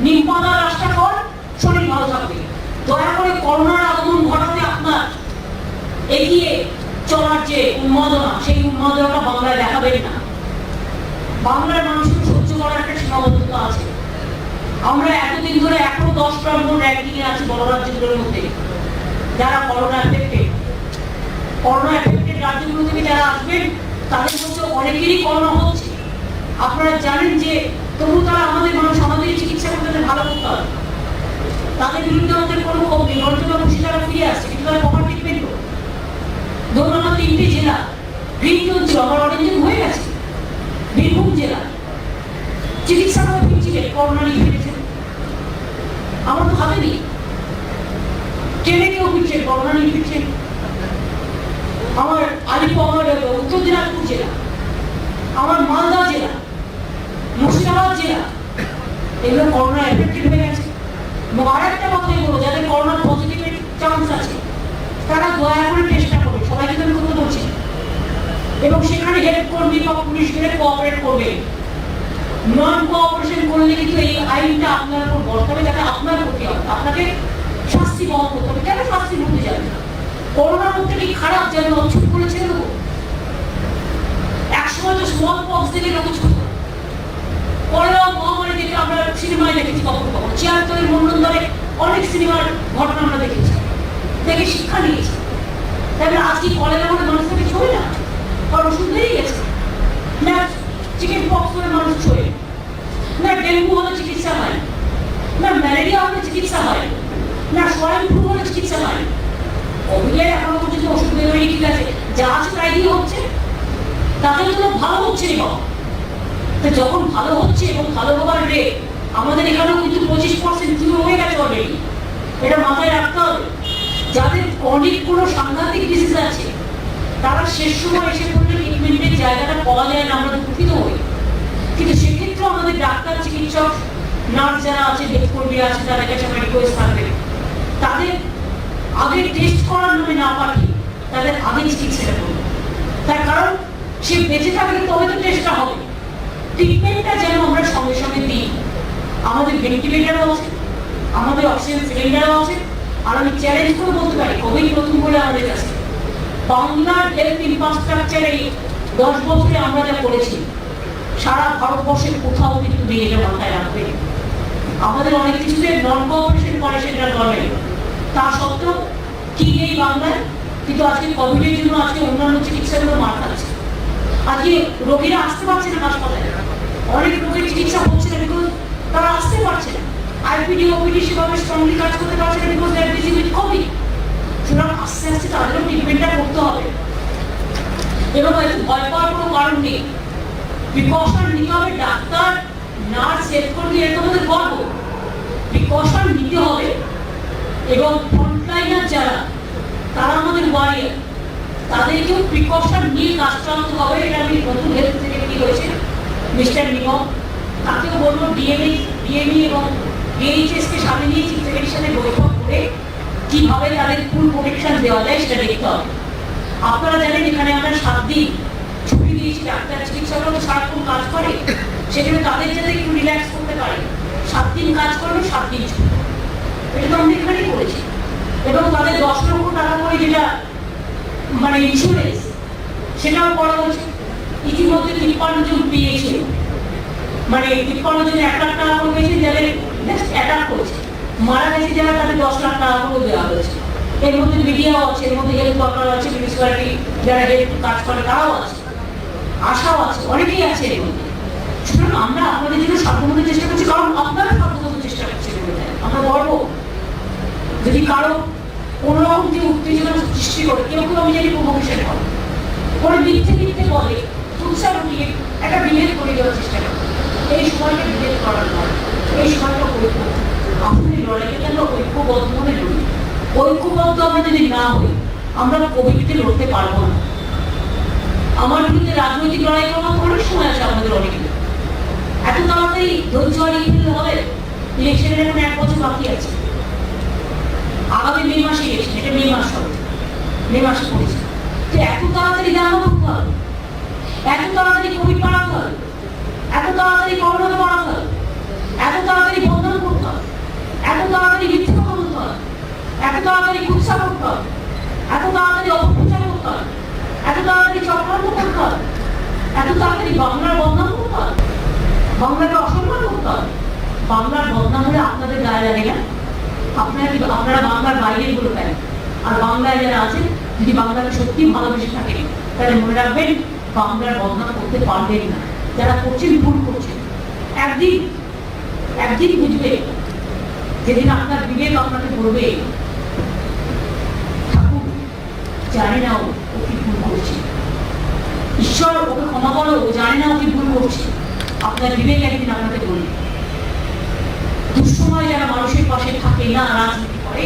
নিম পাতার রসটা খান, শরীর ভালো থাকবে। দয়া করে করোনার আগমন ঘটাতে আপনার এগিয়ে চলার যে উন্মাদনা, সেই উন্মাদনাটা বাংলায় দেখাবেন না। বাংলার মানুষের সহ্য করার একটা সীমাবদ্ধতা আছে। আমরা এতদিন ধরে এখনো 10 নম্বর র্যাঙ্কিং এ আছি বড় রাজ্যগুলোর মধ্যে, যারা করোনা এফেক্টেড রাজ্যগুলো থেকে যারা আসবেন তাদের মধ্যে অনেকেরই করোনা হচ্ছে। আপনারা জানেন যে তবু তারা আমাদের মানুষ, আমাদের চিকিৎসা করতে ভালো করতে হবে, তাদের বিরুদ্ধে আমাদের কোনো ক্ষোভ নেই, বরঞ্চ খুশি তারা ফিরে আসছে, কিন্তু তারা কভার ট্রিটমেন্ট করবে। ধরুন আমার 3টে জেলা গ্রিন জোন ছিল, আমার অরেঞ্জ জোন হয়ে গেছে। বীরভূম জেলা চিকিৎসা করে ফিরছিলেন, করোনা নিয়ে ফিরেছেন, আমার তো ভাবেনি। ট্রেনে কেউ ফিরছেন, করোনা নিয়ে ফিরছেন। আমার আলিপুর উত্তর দিনাজপুর জেলা, আমার মালদা জেলা, মুর্শিদাবাদ জেলা, এগুলো করোনা এফেক্টেড হয়ে গেছে। এবং আর একটা কথাই বলবো, যাদের করোনা পজিটিভের চান্স আছে তারা দয়া করে চেষ্টা করবে, সবাইকে আমি করতে বলছি, এবং সেখানে হেল্প করবে বা পুলিশ গেলে কোঅপারেট করবে। নন কোঅপারেশন করলে কিন্তু এই আইনটা আপনার উপর বর্তাবে, যাতে আপনার ক্ষতি হবে, আপনাকে শাস্তি বহন করতে হবে। কেন শাস্তি ভুগতে যাবে? করোনার মধ্যে কি খারাপ যেন অচ্ছুত করে ছেড়ে দেবো? একসময় তো স্মল পক্স থেকে লোক ছুট, করোনা মহামারী দেখে আমরা সিনেমায় দেখেছি, কখনো কখনো 76-এর মন্ডল ধরে অনেক সিনেমার ঘটনা আমরা দেখেছি, দেখে শিক্ষা নিয়েছি। তাহলে আজকে কলেরা করে মানুষ থেকে ছড়ে না, কারণ ওষুধ বেরিয়ে গেছে না, চিকেন পক্স করে মানুষ ছড়ে না, ডেঙ্গু হলে চিকিৎসা হয় না, ম্যালেরিয়া হলে চিকিৎসা হয় না, সোয়াইন ফ্লু হলে চিকিৎসা হয়। কোভিডের এখনো পর্যন্ত ওষুধ বেরোয়নি, ঠিক আছে, যা আছে তাই দিয়ে হচ্ছে, তাতে তো ভালো হচ্ছে না। তো যখন ভালো হচ্ছে এবং ভালো হবার রেট আমাদের এখানেও কিন্তু 25% শুরু হয়ে গেছে অলরেডি, এটা মাথায় রাখতে হবে। যাদের ক্রনিক কোনো সাংঘাতিক ডিজিজ আছে তারা শেষ সময় এসে পড়লে ট্রিটমেন্টের জায়গাটা পাওয়া যায় না, আমরা দুঃখিত হই। কিন্তু সেক্ষেত্রে আমাদের ডাক্তার, চিকিৎসক, নার্স যারা আছে, ডেস্কর্মী আছে, তাদের কাছে আমার রিকোয়েস্ট থাকবে, তাদের আগে টেস্ট করার নামে না পাঠিয়ে তাদের আগে চিকিৎসাটা করবে। তার কারণ সে বেঁচে থাকলে তবে তো টেস্টটা হবে। ট্রিটমেন্টটা যেন আমরা সঙ্গে সঙ্গে দিই। আমাদের ভেন্টিলেটারও আছে, আমাদের অক্সিজেন সিলিন্ডারও আছে, আর আমি চ্যালেঞ্জ করে বলতে পারি, কোভিড প্রথম বলে আমাদের কাছে বাংলার হেলথ ইনফ্রাস্ট্রাকচারে 10 বছরে আমরা যা করেছি সারা ভারতবর্ষের কোথাও কিন্তু নেই, এটা মাথায় রাখবে। আমাদের অনেক কিছুতে নন কোঅপারেশন করে সেন্ট্রাল গভর্নমেন্ট, তা সত্ত্বেও কি নেই বাংলায়? কিন্তু আজকে কোভিডের জন্য আজকে অন্যান্য চিকিৎসাগুলো মার খাচ্ছে। আজকে রোগীরা আসতে পারছে না হাসপাতালে, অনেক রোগের চিকিৎসা হচ্ছে না বিকজ তারা আসতে পারছে না। আইপিডি ওপিডি সেভাবে স্ট্রংলি কাজ করতে পারছে না because they are busy with COVID. সুতরাং আস্তে আস্তে তাদেরও ট্রিটমেন্টটা করতে হবে এবং এত ভয় পাওয়ার কোনো কারণ নেই। প্রিকশন নিতে হবে, ডাক্তার নার্স হেল্প করবে, এটা আমাদের গর্ব। প্রিকশন নিতে হবে এবং ফ্রন্টলাইনার যারা তারা আমাদের ওয়ারিয়ার, তাদেরকেও প্রিকশন নিয়ে কাজ চালাতে হবে। এটা আমি নতুন হেলথ থেকে কি হয়েছে মিস্টার নিগম, তাকেও বলবো ডিএমই এবং ডিএইচএস কে সামনে নিয়ে চিফ সেক্রেটারির সাথে বৈঠক করে কিভাবে তাদের ফুল প্রোটেকশন দেওয়া যায় সেটা দেখতে হবে। আপনারা জানেন এখানে আমরা 7 দিন ছুটি দিয়েছি, ডাক্তার চিকিৎসকরা সারাক্ষণ কাজ করে, সেখানে তাদের যাতে একটু রিল্যাক্স করতে পারে 7 দিন কাজ করবে 7 দিন ছুটি, এটা তো আমরা এখানেই করেছি। এবং তাদের 10 লক্ষ টাকা করে যেটা মানে ইন্স্যুরেন্স সেটাও করা হয়েছে। ইতিমধ্যে 53 জন পেয়েছে, মানে 53 জন 1 লাখ টাকা করে পেয়েছে, যাদের অ্যাটাক করেছে মারা গেছে যারা, তাদের 10 লাখ টাকা করে দেওয়া হয়েছে। এর মধ্যে মিডিয়াও আছে, এর মধ্যে হেলথ ওয়ার্কার আছে, মিউনিসিপ্যালিটি যারা হেলথ কাজ করে তারাও আছে, আশাও আছে, অনেকেই আছে এর মধ্যে। সুতরাং আমরা আপনাদের জন্য সাধ্যমতো চেষ্টা করছি, কারণ আপনারা সাধ্যমতো চেষ্টা করছেন, আমরা গর্ব। যদি কারো কোনো রকম যে উত্তেজনা সৃষ্টি করে, কেউ কেউ আমি জানি প্রমোশন করে, পরে মিথ্যে বলে, উৎসাহ দিয়ে একটা বিভেদ করে দেওয়ার চেষ্টা করে। এই সময়টা বিভেদ করার নয়, এই সময়টা ঐক্য। আসলে লড়াইটাকে আমরা ঐক্যবদ্ধভাবে লড়ি। ঐক্যবদ্ধ আমরা যদি না হই আমরা কোভিডকে লড়তে পারবো না। আমার বিরুদ্ধে রাজনৈতিক লড়াই করার অনেক সময় আছে আমাদের অনেকে, এত তাড়াতাড়ি ধৈর্য হারিয়ে ফেললে হবে? ইলেকশনের এখন 1 বছর বাকি আছে, আগামী মে মাসে ইলেকশন, এটা মে মাস হবে, মে মাসে পড়েছে। তো এত তাড়াতাড়ি জানা করতে হবে, এত তাড়াতাড়ি কোভিড বাড়াতে হবে, এত তাড়াতাড়ি করোনাকে বাড়াতে হবে, এত তাড়াতাড়ি বন্ধন করতে হবে, এত তাড়াতাড়ি মিথ্যে কথা বলতে হবে, এত তাড়াতাড়ি কুৎসা করতে হবে, এত তাড়াতাড়ি অপপ্রচার করতে হবে, এত তাড়াতাড়ি চক্রান্ত করতে হবে, এত তাড়াতাড়ি বাংলার বদনাম করতে হবে, বাংলাকে অসম্মান করতে হবে। বাংলার বদনাম হলে আপনাদের গায়ে লাগে না? আপনারা বাংলার বাইরে গুলো কেন? আর বাংলায় যারা আছেন যদি বাংলাকে সত্যি ভালোবেসে থাকেন তাহলে মনে রাখবেন বাংলার বদনাম করতে পারবেন না। যারা করছেন ভুল করছেন, একদিন বুঝবে, যেদিন আপনার বিবেক আপনাকে বলবে ঠাকুর জানে না ও কি ভুল করছে, ঈশ্বর ওকে ক্ষমা করো, ও জানে না ও কি ভুল করছে। আপনার বিবেক একদিন আপনাকে বলবে। দুঃসময় যারা মানুষের পাশে থাকে না, রাজনীতি করে,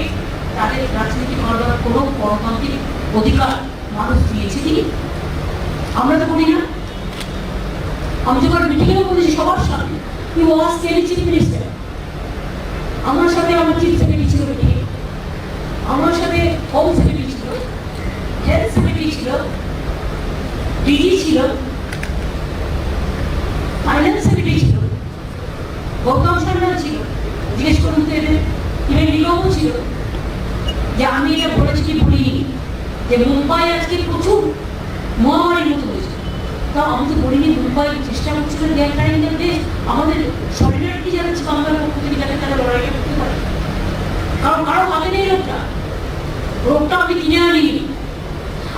তাদের রাজনীতি করার কোনো গণতান্ত্রিক অধিকার মানুষ দিয়েছে কি? আমরা তো করি না। আমি যখন মিটিংয়েও বলেছি সবার সামনে, কি ওয়াজ কেলি চিফ মিনিস্টার, আমার সাথে আমার চিফ সেক্রেটারি ছিল মিটিংয়ে, আমার সাথে হোম সেক্রেটারি ছিল, হেলথ সেক্রেটারি ছিল, ডিজি ছিল, ফাইন্যান্স সেক্রেটারি ছিল, গৌতম সান্যাল ছিল, জিজ্ঞেস করুন তো এদের, ইভেন নিগমও ছিল, যে আমি এটা বলেছি কি বলিনি, যে মুম্বাই আজকে প্রচুর মহামারীর মতো হয়েছে, তাও আমি তো বলিনি মুম্বাই চেষ্টা করছিল আমাদের শরীরের কি জানাচ্ছে বাংলার পক্ষ থেকে যাতে তারা লড়াইটা করতে পারে। কারণ কারো হাতে নেই রোগটা আমি কিনে আনিনি,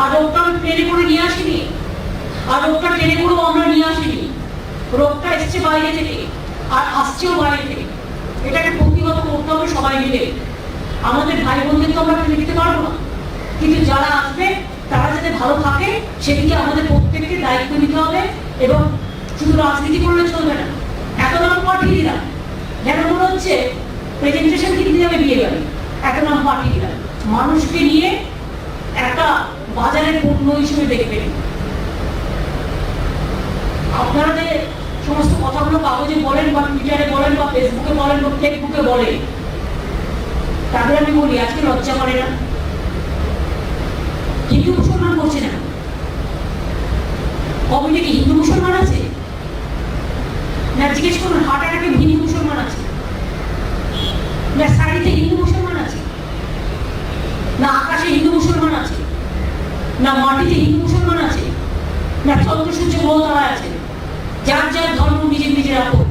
আর রোগটা আমি ট্রেনে করে নিয়ে আসিনি, আর রোগটা ট্রেনে করেও আমরা নিয়ে আসিনি, রোগটা এসছে বাইরে থেকে আর আসছেও বাইরে থেকে। এটাকে প্রতিহত করতে হবে সবাই মিলে। আমাদের ভাই বোনদের তো আমরা নিতে পারবো না, কিন্তু যারা আসবে তারা যাতে ভালো থাকে সেদিকে আমাদের প্রত্যেককে দায়িত্ব নিতে হবে। এবং শুধু রাজনীতি করলে চলবে না। এত নাম পাঠিয়ে দিলাম, যেন মনে হচ্ছে প্রেজেন্টেশন কিনতে যাবে বিয়ে বাড়ি, এত নাম পাঠিয়ে দিলাম, মানুষকে নিয়ে একটা বাজারের পণ্য হিসেবে দেখবেন। আপনারা যে সমস্ত কথাগুলো কাগজে বলেন বা টুইটারে বলেন বা ফেসবুকে বলেন বা ফেসবুকে বলেন, তাদের আমি বলি আজকে লজ্জা করে না? হিন্দু মুসলমান করছে না, কমিটি কি হিন্দু মুসলমান আছে না? জিজ্ঞেস করুন হার্ট অ্যাটাকে হিন্দু মুসলমান আছে না? শাড়িতে হিন্দু মুসলমান আছে? না আকাশে হিন্দু মুসলমান আছে, না মাটিতে হিন্দু মুসলমান আছে, না চন্দ্র সূর্য গ্রহ তারা আছে। যার যার ধর্ম নিজের নিজের আপন,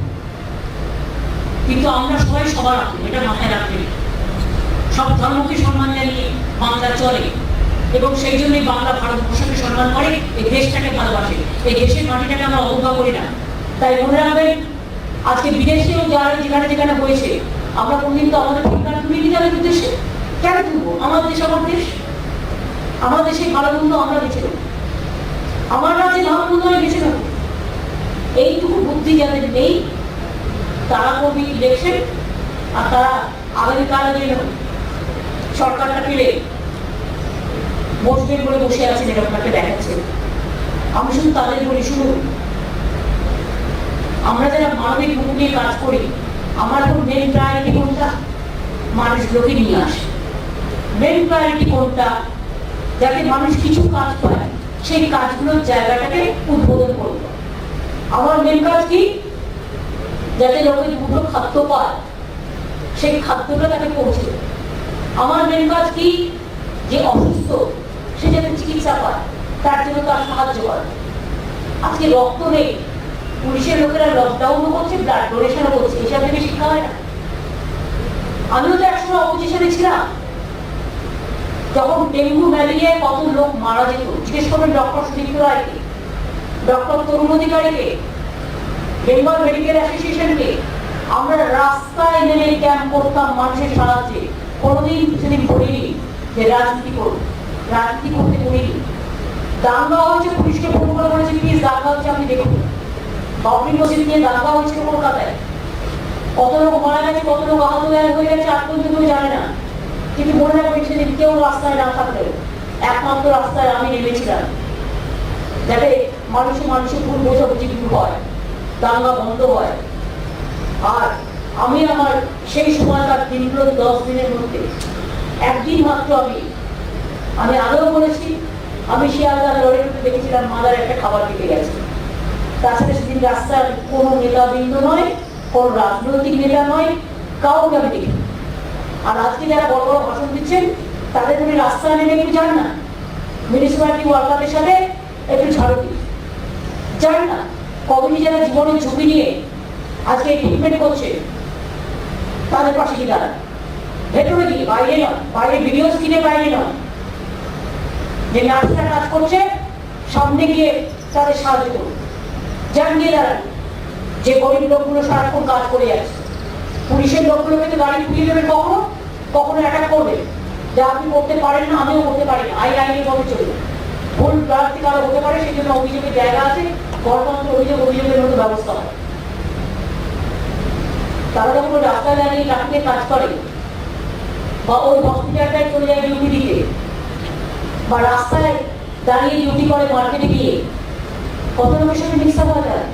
কিন্তু আমরা সবাই সবার আপন, এটা মাথায় রাখবেন। সব ধর্মকে সম্মান জানিয়ে বাংলা চলে, এবং সেই জন্যই বাংলা ভারতবর্ষকে সম্মান করে, এই দেশটাকে ভালোবাসে, এই দেশের মাটিটাকে আমরা অবজ্ঞা করি না। তাই মনে রাখবেন, আজকে বিদেশেও যারা যেখানে যেখানে হয়েছে, আমরা কোনদিন তো আমাদের ঠিকানা তুলে নিয়ে যাবে উদ্দেশ্যে কেন তুলবো? আমার দেশ আমার দেশ, আমার দেশে ভালো মন্দ আমরা বেছে নেব, আমার রাজ্যে ভালো মন্দ আমি বেছে নেব। এইটুকু বুদ্ধি যাদের নেই তারা করবে ইলেকশন, আর তারা আগামীকালে যে সরকারটা পেলে বসবেন বলে বসে আছেন, এটা আপনাকে দেখাচ্ছে। আমি শুধু তাদের বলি, শুনুন, আমরা যারা মানবিক মুখ নিয়ে কাজ করি, আমার এখন মেন প্রায়োরিটি কোনটা? মানুষগুলোকে নিয়ে আসে। মেন প্রায়োরিটি কোনটা? যাতে মানুষ কিছু কাজ পায়, সেই কাজগুলোর জায়গাটাকে উদ্বোধন করবে। আমার মেন কাজ কি? যাতে লোকে দুটো খাদ্য পায়, সেই খাদ্যটা তাকে পৌঁছে। আমার মেন কাজ কি? যে অসুস্থ সে যাতে চিকিৎসা পায়, তার জন্য তার সাহায্য করে। আজকে রক্ত নেই, পুলিশের লোকেরা লকডাউনও করছে, ব্লাড ডোনেশনও করছে, এসব থেকে শিক্ষা হয় না? আমিও তো একসময় অপোজিশনে ছিলাম, যখন ডেঙ্গু ম্যালেরিয়ায় কত লোক মারা যেত। জিজ্ঞেস করবেন ডক্টর সুদীপ্ত রায়কে, ডক্টর তরুণ অধিকারীকে, বেঙ্গল মেডিকেল অ্যাসোসিয়েশনকে। আমরা রাস্তায় নেমে ক্যাম্প করতাম মানুষের সাহায্যে। কোনোদিন সেদিন বলিনি যে রাজনীতি করুন, রাজনীতি করতে বলিনি। দাঙ্গা হয়েছে, পুলিশকে ফোন করে বলেছে প্লিজ দাঙ্গা হচ্ছে আপনি দেখুন। বাবরি মসজিদ নিয়ে দাঙ্গা হয়েছিল কলকাতায়, কত লোক মারা গেছে, কত লোক আহত হয়ে গেছে আজ পর্যন্ত কেউ জানে না। কিন্তু মনে রাখবেন, সেদিন কেউ রাস্তায় না থাকলেও একমাত্র রাস্তায় আমি নেমেছিলাম, যাতে মানুষে মানুষের ভুল বোঝাবুঝি দূর হয়, দাঙ্গা বন্ধ হয়। আর আমি আমার সেই সময়কার দিনগুলো 10 দিনের মধ্যে একদিন মাত্র আমি আগেও বলেছি, আমি শিয়ালদার লড়াইতে দেখেছিলাম মাদার একটা খাবার দিতে গেছে। তাছাড়া সেদিন রাস্তার কোনো নেতাবৃন্দ নয়, কোনো রাজনৈতিক নেতা নয়, কাউকে আমি দেখি। আর আজকে যারা বড় বড় ভাষণ দিচ্ছেন তাদের উনি রাস্তায় নেমে একটু যান না, মিউনিসিপ্যালিটি ওয়ার্কারদের সাথে একটু ঝাড়ু দিন, যান না। কমিটি যারা জীবনের ঝুঁকি নিয়ে আজকে ট্রিটমেন্ট করছে তাদের পাশে কি দাঁড়ান, ভেতরে গিয়ে, বাইরে নয়, বাইরে ভিডিও স্ক্রিনে বাইরে নয়। যে নার্সরা কাজ করছে সামনে গিয়ে তাদের সাহায্য করুন, যান গিয়ে দাঁড়ান। যে গরিব লোকগুলো সারাক্ষণ কাজ করে যাচ্ছে, পুলিশের লোকগুলোকে তো গাড়ি পুড়িয়ে দেবেন, কখনো কখনো অ্যাটাক করবে, যা আপনি করতে পারেন না, আমিও করতে পারি না, আইনের মধ্যে চলবে। ভুল প্রার্থী কারো হতে পারে, সেই জন্য অভিযোগের জায়গা আছে, গণতন্ত্র অভিযোগের মতো ব্যবস্থা হয়। তারা যখন রাস্তায় দাঁড়িয়ে ট্রাফিকে কাজ করে, বা ওই হসপিটালটায় চলে যায় ডিউটি দিতে, বা রাস্তায় দাঁড়িয়ে ডিউটি করে মার্কেটে গিয়ে, কত লোকের সঙ্গে মিক্সআপ হয়ে যায়।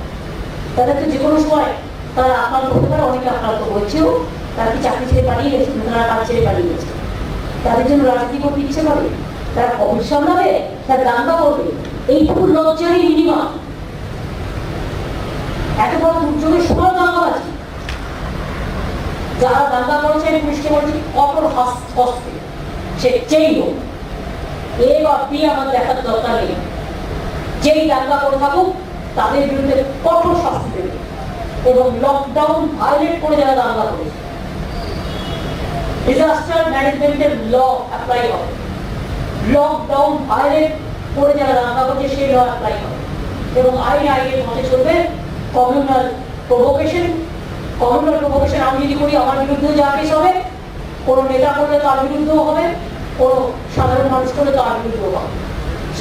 তাদের তো যে কোনো সময় তারা আক্রান্ত হতে পারে, অনেকে আক্রান্ত হয়েছেও। তারা কি চাকরি ছেড়ে পালিয়ে গেছে, তারা কাজ ছেড়ে পালিয়ে গেছে। তাদের জন্য রাজনীতি করতে ইচ্ছে করে, তারা কোভিড সামলাবে, তারা দাঙ্গা করবে, এইটুকু লজ্জারই মিনিমাম। এত বড় দুর্যোগের সময় দাঙ্গা আছে, যারা দাঙ্গা করেছে আমি পুলিশকে বলছি কঠোর হস্তে, সে যেই হোক, এ বা বি আমার দেখার দরকার নেই। যেই দাঙ্গা করে থাকুক তাদের বিরুদ্ধে কঠোর শাস্তি দেবে, এবং লকডাউন ভায়োলেট করে যারা দাঙ্গা করেছে ডিজাস্টার ম্যানেজমেন্টের ল অ্যাপ্লাই হবে। লকডাউন ভায়োলেট করে যারা দাঙ্গা করছে সেই ল অ্যাপ্লাই হবে, এবং আইনের মতে চলবে। কমিউনাল প্রভোকেশন আমি যদি করি আমার বিরুদ্ধেও যা কেস হবে, কোনো নেতা করলে তার বিরুদ্ধেও হবে, কোনো সাধারণ মানুষ করলে তার বিরুদ্ধেও হবে।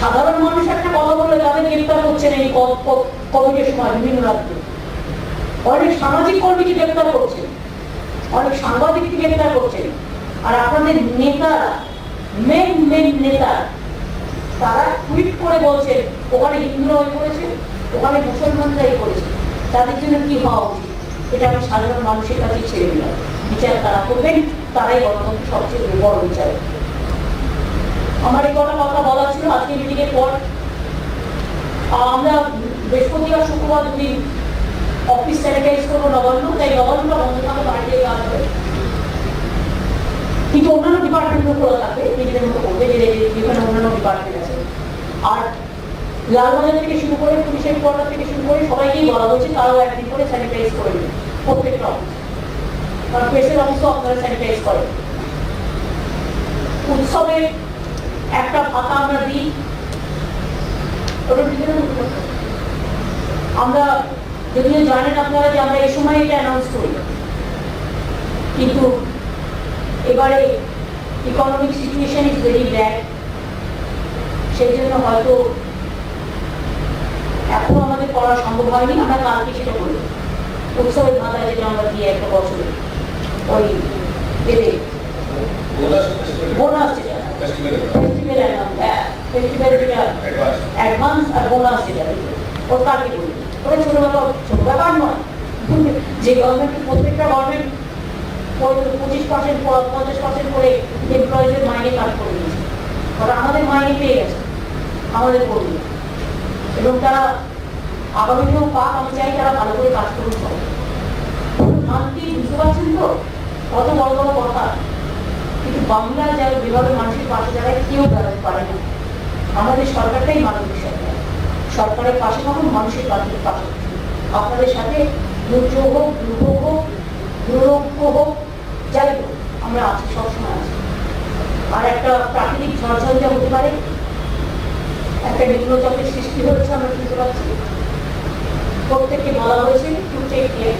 সাধারণ মানুষ একটা কথা বললে তাদের গ্রেপ্তার করছেন এই কোভিডের সময় বিভিন্ন রাজ্যে। অনেক সামাজিক কর্মীকে গ্রেপ্তার করছে, অনেক সাংবাদিককে গ্রেপ্তার করছে। আর আপনাদের নেতারা, মেন নেতা, তারা টুইট করে বলছেন ওখানে হিন্দুরা ওই করেছে, ওখানে মুসলমানরাই করেছে, তাদের জন্য কি হওয়া উচিত? এটা আমি সাধারণ মানুষের কাছে ছেড়ে দিলাম, বিচার তারা করবেন, তারাই গণতন্ত্রের সবচেয়ে বড় বিচার। আমার এই কথা বলা ছিল। আজকে মিটিং এর পর আমরা বৃহস্পতিবার শুক্রবার দুদিন অফিস স্যানিটাইজ করবো নবান্ন, তাই নবান্নটা বন্ধ থাকবে, বাড়িতে কাজ হবে। কিন্তু অন্যান্য ডিপার্টমেন্টও খোলা থাকবে, নিজেদের মতো করবে, যে যেখানে অন্যান্য ডিপার্টমেন্ট আছে। আর লালবাজার থেকে শুরু করে পুলিশের কোয়ার্টার থেকে শুরু করে সবাইকেই বলা হচ্ছে তারাও একদিন করে স্যানিটাইজ করে নেবে প্রত্যেকটা অফিস, কারণ প্রেসের অফিসও আপনারা স্যানিটাইজ করেন। উৎসবে একটা ভাতা আমরা দিই, আমরা যদিও জানেন আপনারা যে আমরা এই সময় এটা অ্যানাউন্স করি, কিন্তু এবারে economic situation is very bad, সেই জন্য হয়তো এখনো আমাদের করা সম্ভব হয়নি। আমরা কালকে সেটা করি, উৎসবের ভাতা যেটা আমরা দিয়ে একটা বছরে ওই দেবে বোনাস, যেটা ফেস্টিভ্যাল যেটা অ্যাডভান্স আর বোনাস যেটা ওর কালকে করি। ওটা ছোট ব্যাপার নয়, যে গভর্নমেন্ট প্রত্যেকটা গভর্নমেন্ট 25% 50% করে এমপ্লয়িজের মাইনে কাট করে দিয়েছে, ওরা আমাদের মাইনে পেয়ে গেছে আমাদের কর্মী, এবং তারা আগামীতেও পাক। আমি চাই তারা ভালো করে কাজ করুন। সবাই শান্তি, বুঝতে পারছেন তো কত বড় বড় কথা, কিন্তু বাংলা যারা যেভাবে মানুষের পাশে দাঁড়ায় কেউ দাঁড়াতে পারে না। আমাদের সরকারটাই মানবিক সরকার, সরকারের পাশে তখন মানুষের পাশে। আপনাদের সাথে দুর্যোগ হোক, দুর্ভোগ হোক, দুরোগ্য হোক, যাই হোক আমরা আছি, সবসময় আছি। আর একটা প্রাকৃতিক ঝড়ঝঞ্ঝা হতে পারে, একটা নিম্নচাপের সৃষ্টি হয়েছে, আমরা শুনতে পাচ্ছি। প্রত্যেককে বলা হয়েছে টু টেক কেয়ার,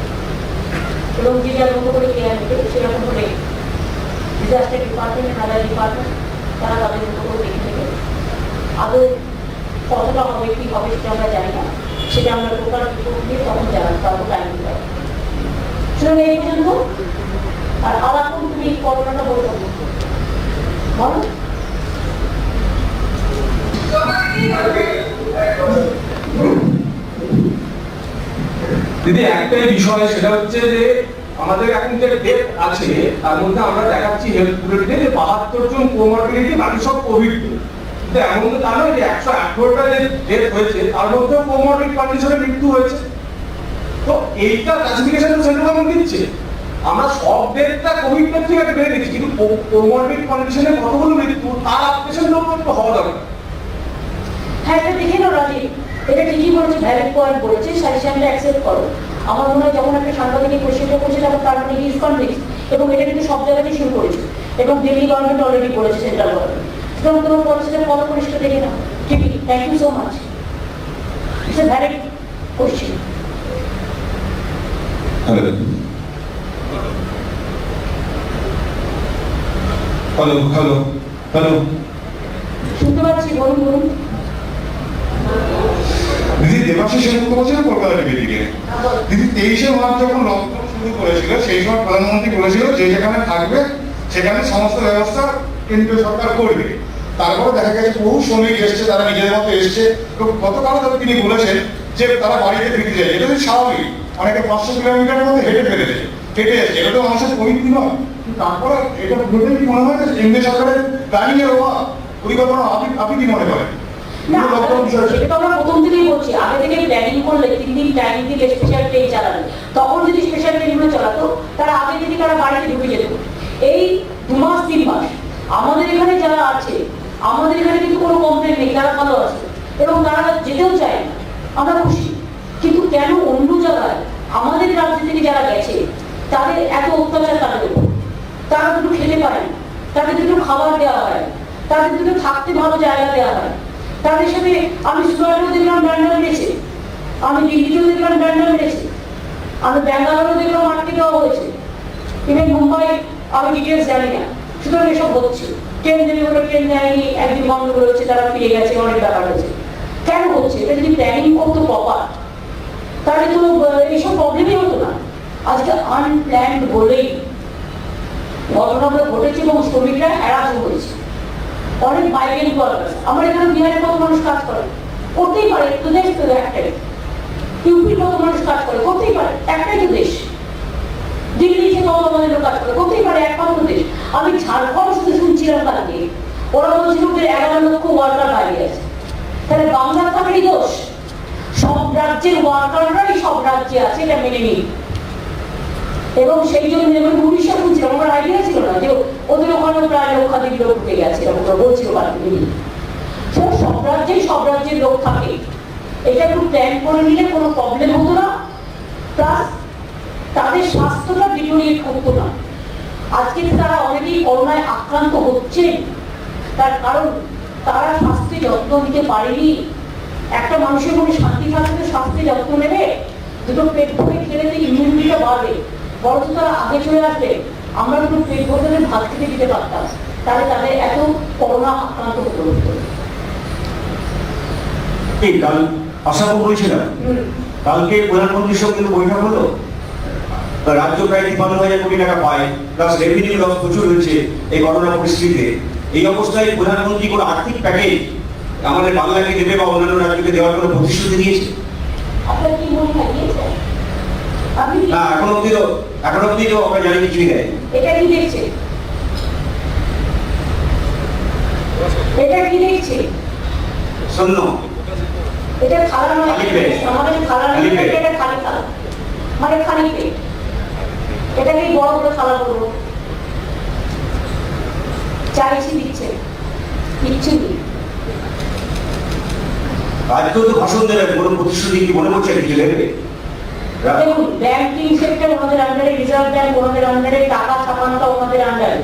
এবং যে যার মতো করে কেয়ার নেবে, সেরকম হলে ডিজাস্টার ডিপার্টমেন্ট, আদার ডিপার্টমেন্ট তারা তাদের মতো করে দেখে নেবে। আদৌ কতটা হবে কি হবে সেটা আমরা জানি না, সেটা আমরা টোটাল রিপোর্ট দিয়ে তখন জানাতে পারবো, টাইম দিতে পারবো। শুনুন এই পর্যন্ত। আর আলাপ তুমি করোনাটা বলতে বলো। দিদি একটাই বিষয়, সেটা হচ্ছে যে আমাদের এখন যে ডেট আছে তার মধ্যে আমরা দেখাচ্ছি হেলথ বুলেটিনে যে 72 জন কোমরবিডিটি, বাকি সব কোভিড। কিন্তু এমন তো তা নয় যে 118টা যে ডেট হয়েছে তার মধ্যেও কোমরবিড কন্ডিশনে মৃত্যু হয়েছে। তো এইটা ক্লাসিফিকেশন তো সেন্ট্রাল গভর্নমেন্ট দিচ্ছে, আমরা সব ডেটটা কোভিড থেকে বেড়ে দিচ্ছি, কিন্তু কোমরবিড কন্ডিশনে কতগুলো মৃত্যু তার আপডেশন তো হওয়া দরকার। হ্যাঁ, এটা দেখে নাও রাজীব, এটা ঠিকই বলেছে, ভ্যালিড পয়েন্ট বলেছে, সাজেশনটা অ্যাকসেপ্ট করো। আমার মনে হয় যখন একটা সাংবাদিক কোশ্চেনটা করছে তখন তার মানে ইজ কনভিন্স, এবং এটা কিন্তু সব জায়গাতেই শুরু করেছে, এবং দিল্লি গভর্নমেন্ট অলরেডি করেছে, সেন্ট্রাল গভর্নমেন্ট। সুতরাং তোমার পলিসিটা কত পরিষ্কার দেখে নাও। ঠিকই, thank you so much, it's a valid question. Hello hello hello hello, শুনতে পাচ্ছি, বলুন বলুন। দিদি দেবাশিস সেনগুপ্ত বলছিলেন কলকাতা টিভি থেকে। দিদি 23শে মার্চ যখন লকডাউন শুরু করেছিল সেই সময় প্রধানমন্ত্রী বলেছিল যে যেখানে থাকবে সেখানে সমস্ত ব্যবস্থা কেন্দ্রীয় সরকার করবে। তারপরে দেখা গেছে বহু শ্রমিক এসছে, তারা নিজেদের মতো এসছে, এবং গতকাল তিনি বলেছেন যে তারা বাড়িতে ফিরতে চায়। এটা তো স্বাভাবিক, অনেকে 500 কিলোমিটারের মধ্যে হেঁটে ফেলেছে, হেঁটে এসছে, এটা তো মানুষের প্রবৃত্তি নয়। তারপরে এটা ভেবে কি মনে হয় যে কেন্দ্রীয় সরকারের প্ল্যানিং এর অভাব, পরিকল্পনা, আপনি কি মনে করেন? না, সেটা তো আমরা প্রথম থেকেই বলছি, আগে থেকে প্ল্যানিং করলে 3 দিন প্ল্যানিং দিলে স্পেশাল ট্রেন চালানো, তখন যদি স্পেশাল ট্রেনগুলো চালাতো তারা আগে থেকে তারা বাড়িতে ঢুকে যেত। এই 2 মাস 3 মাস আমাদের এখানে যারা আছে, আমাদের এখানে কিন্তু কোনো কমপ্লেন নেই, তারা ভালো আছে এবং তারা যেতেও চায় না, আমরা খুশি। কিন্তু কেন অন্য জায়গায় আমাদের রাজ্য থেকে যারা গেছে তাদের এত অত্যাচার তাদের উপর, তারা দুটো খেতে পারে না, তাদের দুটো খাবার দেওয়া হয়, তাদের দুটো থাকতে ভালো জায়গা দেওয়া হয়। তাদের সাথে আমি সুরাটেও দেখলাম ডান্ডা মেরেছে, আমি দিল্লিতেও দেখলাম ডান্ডা মেরেছে, আমি ব্যাঙ্গালোরও দেখলাম আটকে দেওয়া হয়েছে, ইভেন মুম্বাই আমি ডিটেলস জানি না। সুতরাং এসব হচ্ছে, ট্রেন দেবে বলে ট্রেন দেয়নি, একদিন বন্ধ করেছে, তারা ফিরে গেছে, অনেক ব্যাপার হয়েছে। কেন হচ্ছে? এটা যদি প্ল্যানিং করতো প্রপার তাহলে তো এইসব প্রবলেমই হতো না। আজকে আনপ্ল্যান্ড বলেই ঘটনাগুলো ঘটেছে এবং শ্রমিকরা হ্যারাস হয়েছে। অনেক মাইগ্রেন্ট ওয়ার্কার্স, আমার এখানে বিহারের কত মানুষ কাজ করে, করতেই পারে, তো দেশ তো একটাই। ইউপির কত মানুষ কাজ করে, করতেই পারে, একটাই তো দেশ। দিল্লিতে কত আমাদের কাজ করে, করতেই পারে, একমাত্র দেশ। আমি ঝাড়খণ্ড শুধু শুনছিলাম কালকে, ওরা বলছিল যে 11 লক্ষ ওয়ার্কার বাইরে আছে। তাহলে বাংলা থাকারই দোষ? সব রাজ্যের ওয়ার্কাররাই সব রাজ্যে আছে, এটা মেনে নিই। এবং সেই জন্য যেমন উড়িষ্যা খুঁজছিলাম, আমার আইডিয়া ছিল না যে ওদের ওখানে প্রায় লক্ষাধিক লোক ঢুকে গেছে, এরকম করে বলছিল বাড়ি। সব রাজ্যের লোক থাকে, এটা একটু প্ল্যান করে নিলে কোনো প্রবলেম হতো না, প্লাস তাদের স্বাস্থ্যটা ডিটোরিয়েট করতো না। আজকে তারা অনেকেই করোনায় আক্রান্ত হচ্ছেন, তার কারণ তারা স্বাস্থ্যে যত্ন নিতে পারেনি। একটা মানুষের মনে শান্তি থাকলে স্বাস্থ্যে যত্ন নেবে, দুটো পেট ভরে খেলে যে ইমিউনিটিটা বাড়বে, বরঞ্চ তারা আগে চলে আসবে। আমরা দুটো পেট ভরে ভাত খেতে দিতে পারতাম, তাহলে তাদের এত করোনা আক্রান্ত হতে হতো। কাল আশা বলছিলাম, কালকে প্রধানমন্ত্রীর সঙ্গে বৈঠক হলো, রাজ্য প্রায় ৫৩,০০০ কোটি টাকা পায়, প্লাস রেভিনিউ লস প্রচুর হয়েছে এই করোনা পরিস্থিতিতে। এই অবস্থায় প্রধানমন্ত্রী কোনো আর্থিক প্যাকেজ আমাদের বাংলাকে দেবে বা অন্যান্য রাজ্যকে দেওয়ার কোনো প্রতিশ্রুতি দিয়েছে? আপনার কি মনে হয় দিয়েছে? আপনি না, এখন অব্দি তো আমরা জানি কিছুই দেয়। এটা কি দেখছে? এটা কি দেখছে? শূন্য। এটা খালা নয়, খালি পেট। আমাদের খালা নয়, খালি পেট। এটা খালি খালা, মানে খালি পেট। এটাকেই বড় করে খালা করবো, চাইছি দিচ্ছে, কিচ্ছু নেই। আজকেও তো ভাষণ দেবে, কোনো প্রতিশ্রুতি কি মনে করছে কিছু দেবে? দেখুন, ব্যাংকিং সেক্টর ওনাদের আন্ডারে, রিজার্ভ ব্যাংক ওনাদের আন্ডারে, টাকা ছাপানোটা ওনাদের আন্ডারে,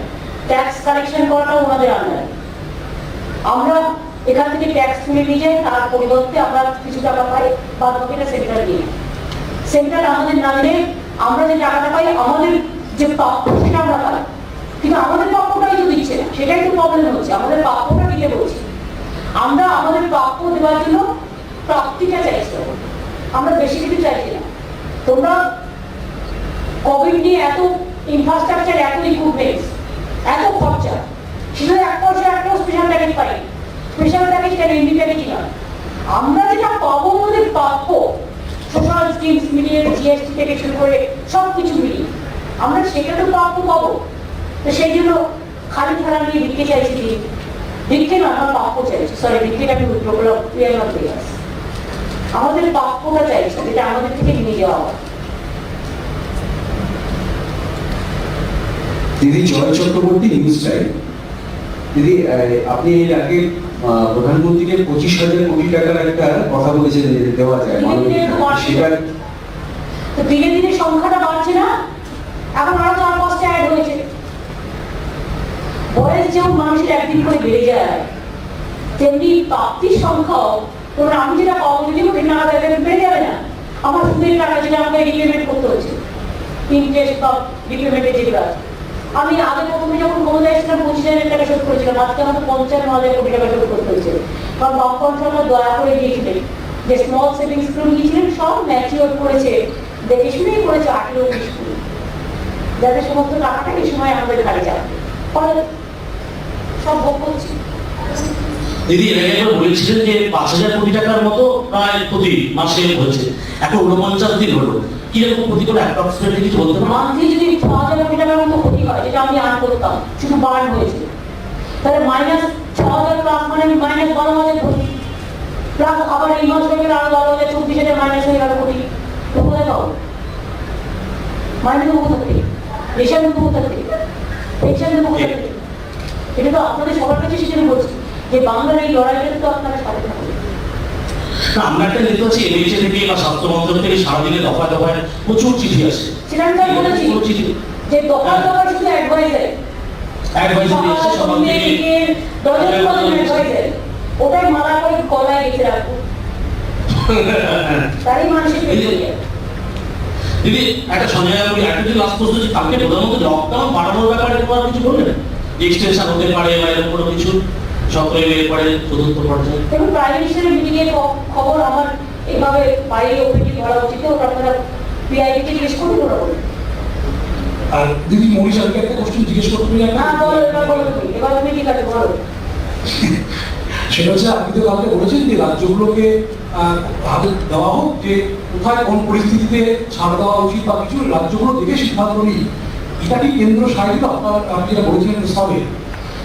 ট্যাক্স কালেকশন করাটা ওনাদের আন্ডারে। আমরা এখান থেকে ট্যাক্স তুলে নিয়ে যাই, তার পরিবর্তে আমরা কিছু টাকা পাই, বাদ বাকিটা সেন্ট্রাল দিয়ে। সেন্ট্রাল আমাদের না দিলে আমরা যে টাকাটা পাই, আমাদের যে প্রাপ্য সেটা আমরা পাই, কিন্তু আমাদের প্রাপ্যটাই তো দিচ্ছে না, সেটাই তো প্রবলেম হচ্ছে। আমাদের প্রাপ্যটা দিতে বলছি, আমরা আমাদের প্রাপ্য দেওয়ার জন্য প্রাপ্তিটা চাইছি, আমরা বেশি কিছু চাইছি না। তোমরা কোভিড নিয়ে এত ইনফ্রাস্ট্রাকচার, এত ইকুইপমেন্টস, এত খরচা, সেটা 1% একটাও স্পেশাল প্যাকেজ পাই। স্পেশাল প্যাকেজ কেন, এমনি প্যাকেজই নয়। আমরা যেটা পাবো আমাদের প্রাপ্য, সোশ্যাল স্কিমস মিলিয়ে, জিএসটি থেকে শুরু করে সব কিছু মিলিয়ে আমরা সেটা তো প্রাপ্য পাবো। তো সেই জন্য খালি খেলা নিয়ে ভিক্ষে চাইছি, ভিক্ষে না, আমরা প্রাপ্য চাইছি। সরি, ভিক্ষেটা আমি উত্তর করলাম, আমাদের প্রাপ্যটা চাইছি, যেটা আমাদের থেকে নিয়ে যাওয়া হয়। দিদি জয় চক্রবর্তী, নিউজ টাইম। দিদি, আপনি এর আগে প্রধানমন্ত্রীকে ২৫,০০০ কোটি টাকার একটা কথা বলেছেন যে দেওয়া যায়, সেটা তো দিনে দিনে সংখ্যাটা বাড়ছে না, এখন আরো ৪-৫টা অ্যাড হয়েছে। বয়স যেমন মানুষের একদিন করে বেড়ে যায়, তেমনি প্রাপ্তির সংখ্যাও, তোমরা আমি যেটা পাবো যদি ওদের না বেড়ে যাবে না। আমার সুদের টাকা যেটা আমাকে রিপেমেন্ট করতে হচ্ছে, ইন্টারেস্ট বা রিপেমেন্টের যেগুলো আছে, আমি আগে প্রথমে যখন ক্ষমতায় এসেছিলাম ২৫,০০০ টাকা শোধ করেছিলাম, আজকে আমাকে ৫৫,০০০ কোটি টাকা শোধ করতে হচ্ছে। কারণ বামপন্থ সরকার দয়া করে দিয়েছিলেন, যে স্মল সেভিংস স্কিম দিয়েছিলেন সব ম্যাচিওর করেছে, দেখে শুনেই করেছে ১৮-১৯ কোটি, যাতে সমস্ত টাকাটা এই সময় আমাদের ঘাড়ে যাবে, ফলে সব ভোগ করছি। দিদি এর আগে একবার বলেছিলেন যে ৫,০০০ কোটি টাকার মতো প্রায় প্রতি মাসে হচ্ছে, এখন ৪৯ দিন হলো, কিরকম ক্ষতি করে অ্যাপ্রক্সিমেটলি কিছু বলতে পারবেন? মান্থলি যদি ৬,০০০ কোটি টাকার মতো ক্ষতি হয়, যেটা আমি আর্ন করতাম, শুধু বার্ন হয়েছে, তাহলে -৬,০০০ প্লাস মানে আমি -১২,০০০ কোটি, প্লাস আবার এই মাস হয়ে গেলে আরো ১২,০০০, ২৪,০০০ মাইনাস হয়ে গেল কোটি। তো কোথায় পাবো? মাইনাস দেবো কোথা থেকে? রেশন দেবো কোথা থেকে? পেনশন দেবো কোথা থেকে? এটা তো আপনাদের সবার কাছে সেখানে বলছি যে বাংলার এই লড়াইটা তো আপনারা সাথে থাকবেন। আমরা একটা দেখতে পাচ্ছি এমএইচএ থেকে বা স্বাস্থ্য মন্ত্রক থেকে সারাদিনে দফায় দফায় প্রচুর চিঠি আসে। সেটা আমি তাই বলেছি যে দফায় দফায় শুধু অ্যাডভাইজার, এসে সবার থেকে ওটাই মালা করে গলায় রেখে রাখবো, তারই মানুষের দিদি একটা সঞ্জয় একটা যে লাস্ট প্রশ্ন, কালকে প্রধানমন্ত্রী লকডাউন বাড়ানোর ব্যাপারে তোমার কিছু বললেন, এক্সটেনশন হতে পারে বা এরকম কোনো কিছু সক্রিয় এর পরে চতুর্থ পর্যায়ে? দেখুন, প্রাইম মিনিস্টারের মিটিং এর খবর আমার এভাবে বাইরে ওপিটি ধরা উচিত, ওটা আপনারা পিআইবিকে জিজ্ঞেস করুন, ওরা বলুন। আর দিদি মনীষাকে একটা কোশ্চেন জিজ্ঞেস করতে পারি? না, বলো, এবার বলো তুমি, এবার তুমি ঠিক আছে বলো। সেটা হচ্ছে, আপনি তো কালকে বলেছেন যে রাজ্যগুলোকে হাতে দেওয়া হোক, যে কোথায় কোন পরিস্থিতিতে ছাড় দেওয়া উচিত বা কিছু, রাজ্যগুলো দেখে সিদ্ধান্ত নিই। এটা কি কেন্দ্র সাহিত্য আপনি যেটা বলেছিলেন সবে?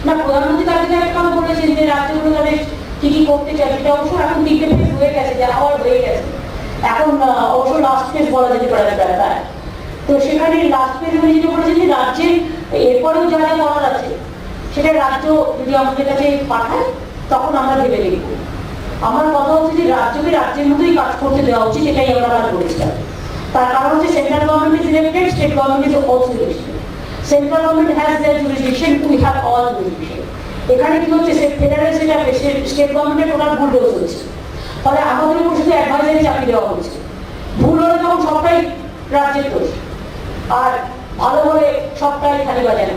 না, প্রধানমন্ত্রী কালকে একটা কথা বলেছেন যে রাজ্যগুলো তাদের কি কি করতে চায়, সেটা অবশ্য এখন 3টে ফেজ হয়ে গেছে, যা হওয়ার হয়ে গেছে। এখন অবশ্য লাস্ট ফেজ বলা যেতে পারে ব্যাপার, তো সেখানে লাস্ট পেজ যেটা বলেছে যে রাজ্যে এরপরেও যা যা করার আছে সেটা রাজ্য যদি আমাদের কাছে পাঠায় তখন আমরা ভেবে দেখব। আমার কথা হচ্ছে যে রাজ্যকে রাজ্যের মতোই কাজ করতে দেওয়া উচিত, এটাই আমরা কাজ করেছিলাম। তার কারণ হচ্ছে central government is elected, state government is also elected. Central government has there jurisdiction, we have all jurisdiction. এখানে কি হচ্ছে ফেডারেল স্টেট গভর্নমেন্টের টোটাল ভুল ডোজ হচ্ছে, ফলে আমাদের উপর শুধু অ্যাডভাইজারি চাপিয়ে দেওয়া হচ্ছে। ভুল হলে তখন সবটাই রাজ্যের দোষ, আর ভালো হলে সবটাই খালি বাজারে।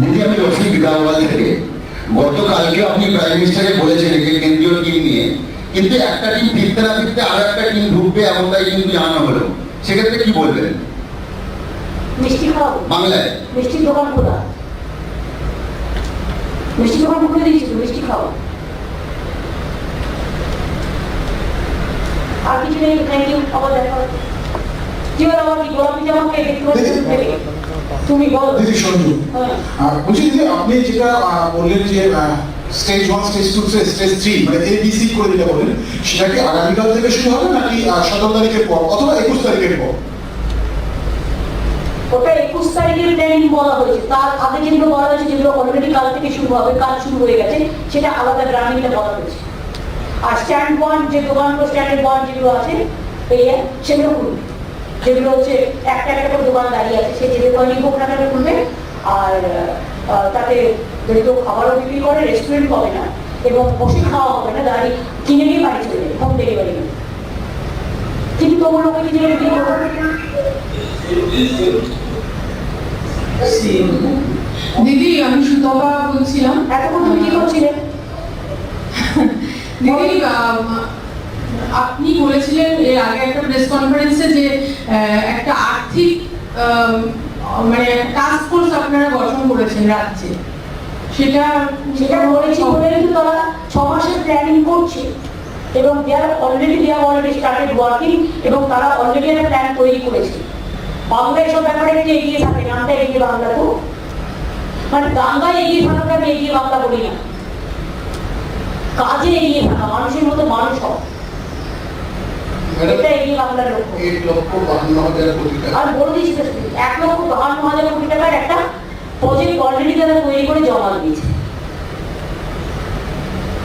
দিদি, আমি লক্ষ্মী বিধানবাদ থেকে। গতকালকে আপনি প্রাইম মিনিস্টারকে বলেছেন যে কেন্দ্রীয় টিম নিয়ে, কিন্তু একটা টিম ফিরতে না ফিরতে আরো একটা টিম ঢুকবে এমনটাই কিন্তু জানানো হলো, সেক্ষেত্রে কি বলবেন? মিষ্টি খাওয়াবো বাংলায় মিষ্টির দোকান খোলা, মিষ্টি দোকান খুলে দিয়েছি তো, মিষ্টি খাওয়া। আর কিছু নেই, থ্যাংক ইউ, আবার দেখা হচ্ছে। কি বলো, আমার কি গোলাপি জামাকে দেখতে পাচ্ছি? তুমি বলো দিদি সঞ্জু, হ্যাঁ। বলছি দিদি আপনি যেটা বললেন যে স্টেজ 1, স্টেজ 2, স্টেজ 3 মানে ABC করে যেটা বললেন, সেটা কি আগামীকাল থেকে শুরু হবে নাকি 17 তারিখের পর অথবা 21 তারিখের পর? ওটা 21 তারিখের প্ল্যানিং বলা হয়েছে, তার আগে যেগুলো বলা হয়েছে যেগুলো অলরেডি কাল থেকে শুরু হবে, কাজ শুরু হয়ে গেছে, সেটা আলাদা গ্রামীণটা বলা হয়েছে। আর স্ট্যান্ড পয়েন্ট যে দোকানগুলো স্ট্যান্ডার্ড পয়েন্ট যেগুলো আছে সেগুলো খুলবে, যেগুলো হচ্ছে একটা একটা করে দোকান দাঁড়িয়ে আছে, সে যে দোকানই হোক না কেন খুলবে। আর তাতে যদি কেউ খাবারও বিক্রি করে, রেস্টুরেন্ট হবে না এবং বসে খাওয়া হবে না, দাঁড়িয়ে কিনে নিয়ে বাড়ি চলে যাবে, হোম ডেলিভারি। কিন্তু তোমার লোকে কি যেটা বিক্রি করবে? দিদি, আমি সুতপা বলছিলাম। এতক্ষণ তুমি কি করছিলে? দিদি, আপনি বলেছিলেন এর আগে একটা প্রেস কনফারেন্সে যে একটা আর্থিক মানে টাস্ক ফোর্স আপনারা গঠন করেছেন রাজ্যে, সেটা বলেছি বলে কিন্তু তারা 6 মাসের প্ল্যানিং করছে এবং দে আর অলরেডি স্টার্টেড ওয়ার্কিং, এবং তারা অলরেডি একটা প্ল্যান তৈরি করেছে। বাংলায় সব ব্যাপারে একটু এগিয়ে থাকে, নামটা এগিয়ে বাংলা, তো মানে দাঙ্গায় এগিয়ে থাকাকে আমি এগিয়ে বাংলা বলি না, কাজে এগিয়ে থাকা, মানুষের মতো মানুষ হওয়া, এটা এগিয়ে বাংলার লক্ষ্য। 1,52,000 কোটি টাকা। আর বলে দিচ্ছি 1,52,000 কোটি টাকার একটা প্রজেক্ট অলরেডি তারা তৈরি করে জমা দিয়েছে।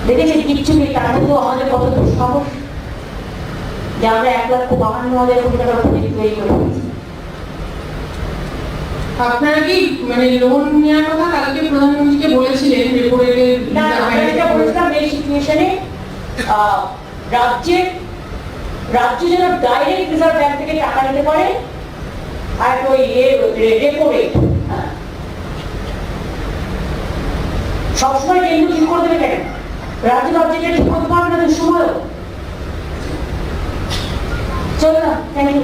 দেখেছি কিচ্ছু নেই, তার মধ্যেও আমাদের কত দুঃসাহস যে আমরা 1,52,000 কোটি টাকার প্রজেক্ট তৈরি করে দিয়েছি। আপনারা কি মানে লোন নেওয়ার কথা কালকে প্রধানমন্ত্রীকে বলেছিলেন? না, আমরা যেটা বলেছিলাম এই সিচুয়েশনে রাজ্য যেন ডাইরেক্ট রিজার্ভ ব্যাংক থেকে টাকা নিতে পারে, আর ওই রেপো রেট সবসময় কেন্দ্র ঠিক করে দেবে কেন? রাজ্য বাজেটে ঠিক করতে পারবে না দুঃসময়। চলো না, থ্যাংক ইউ।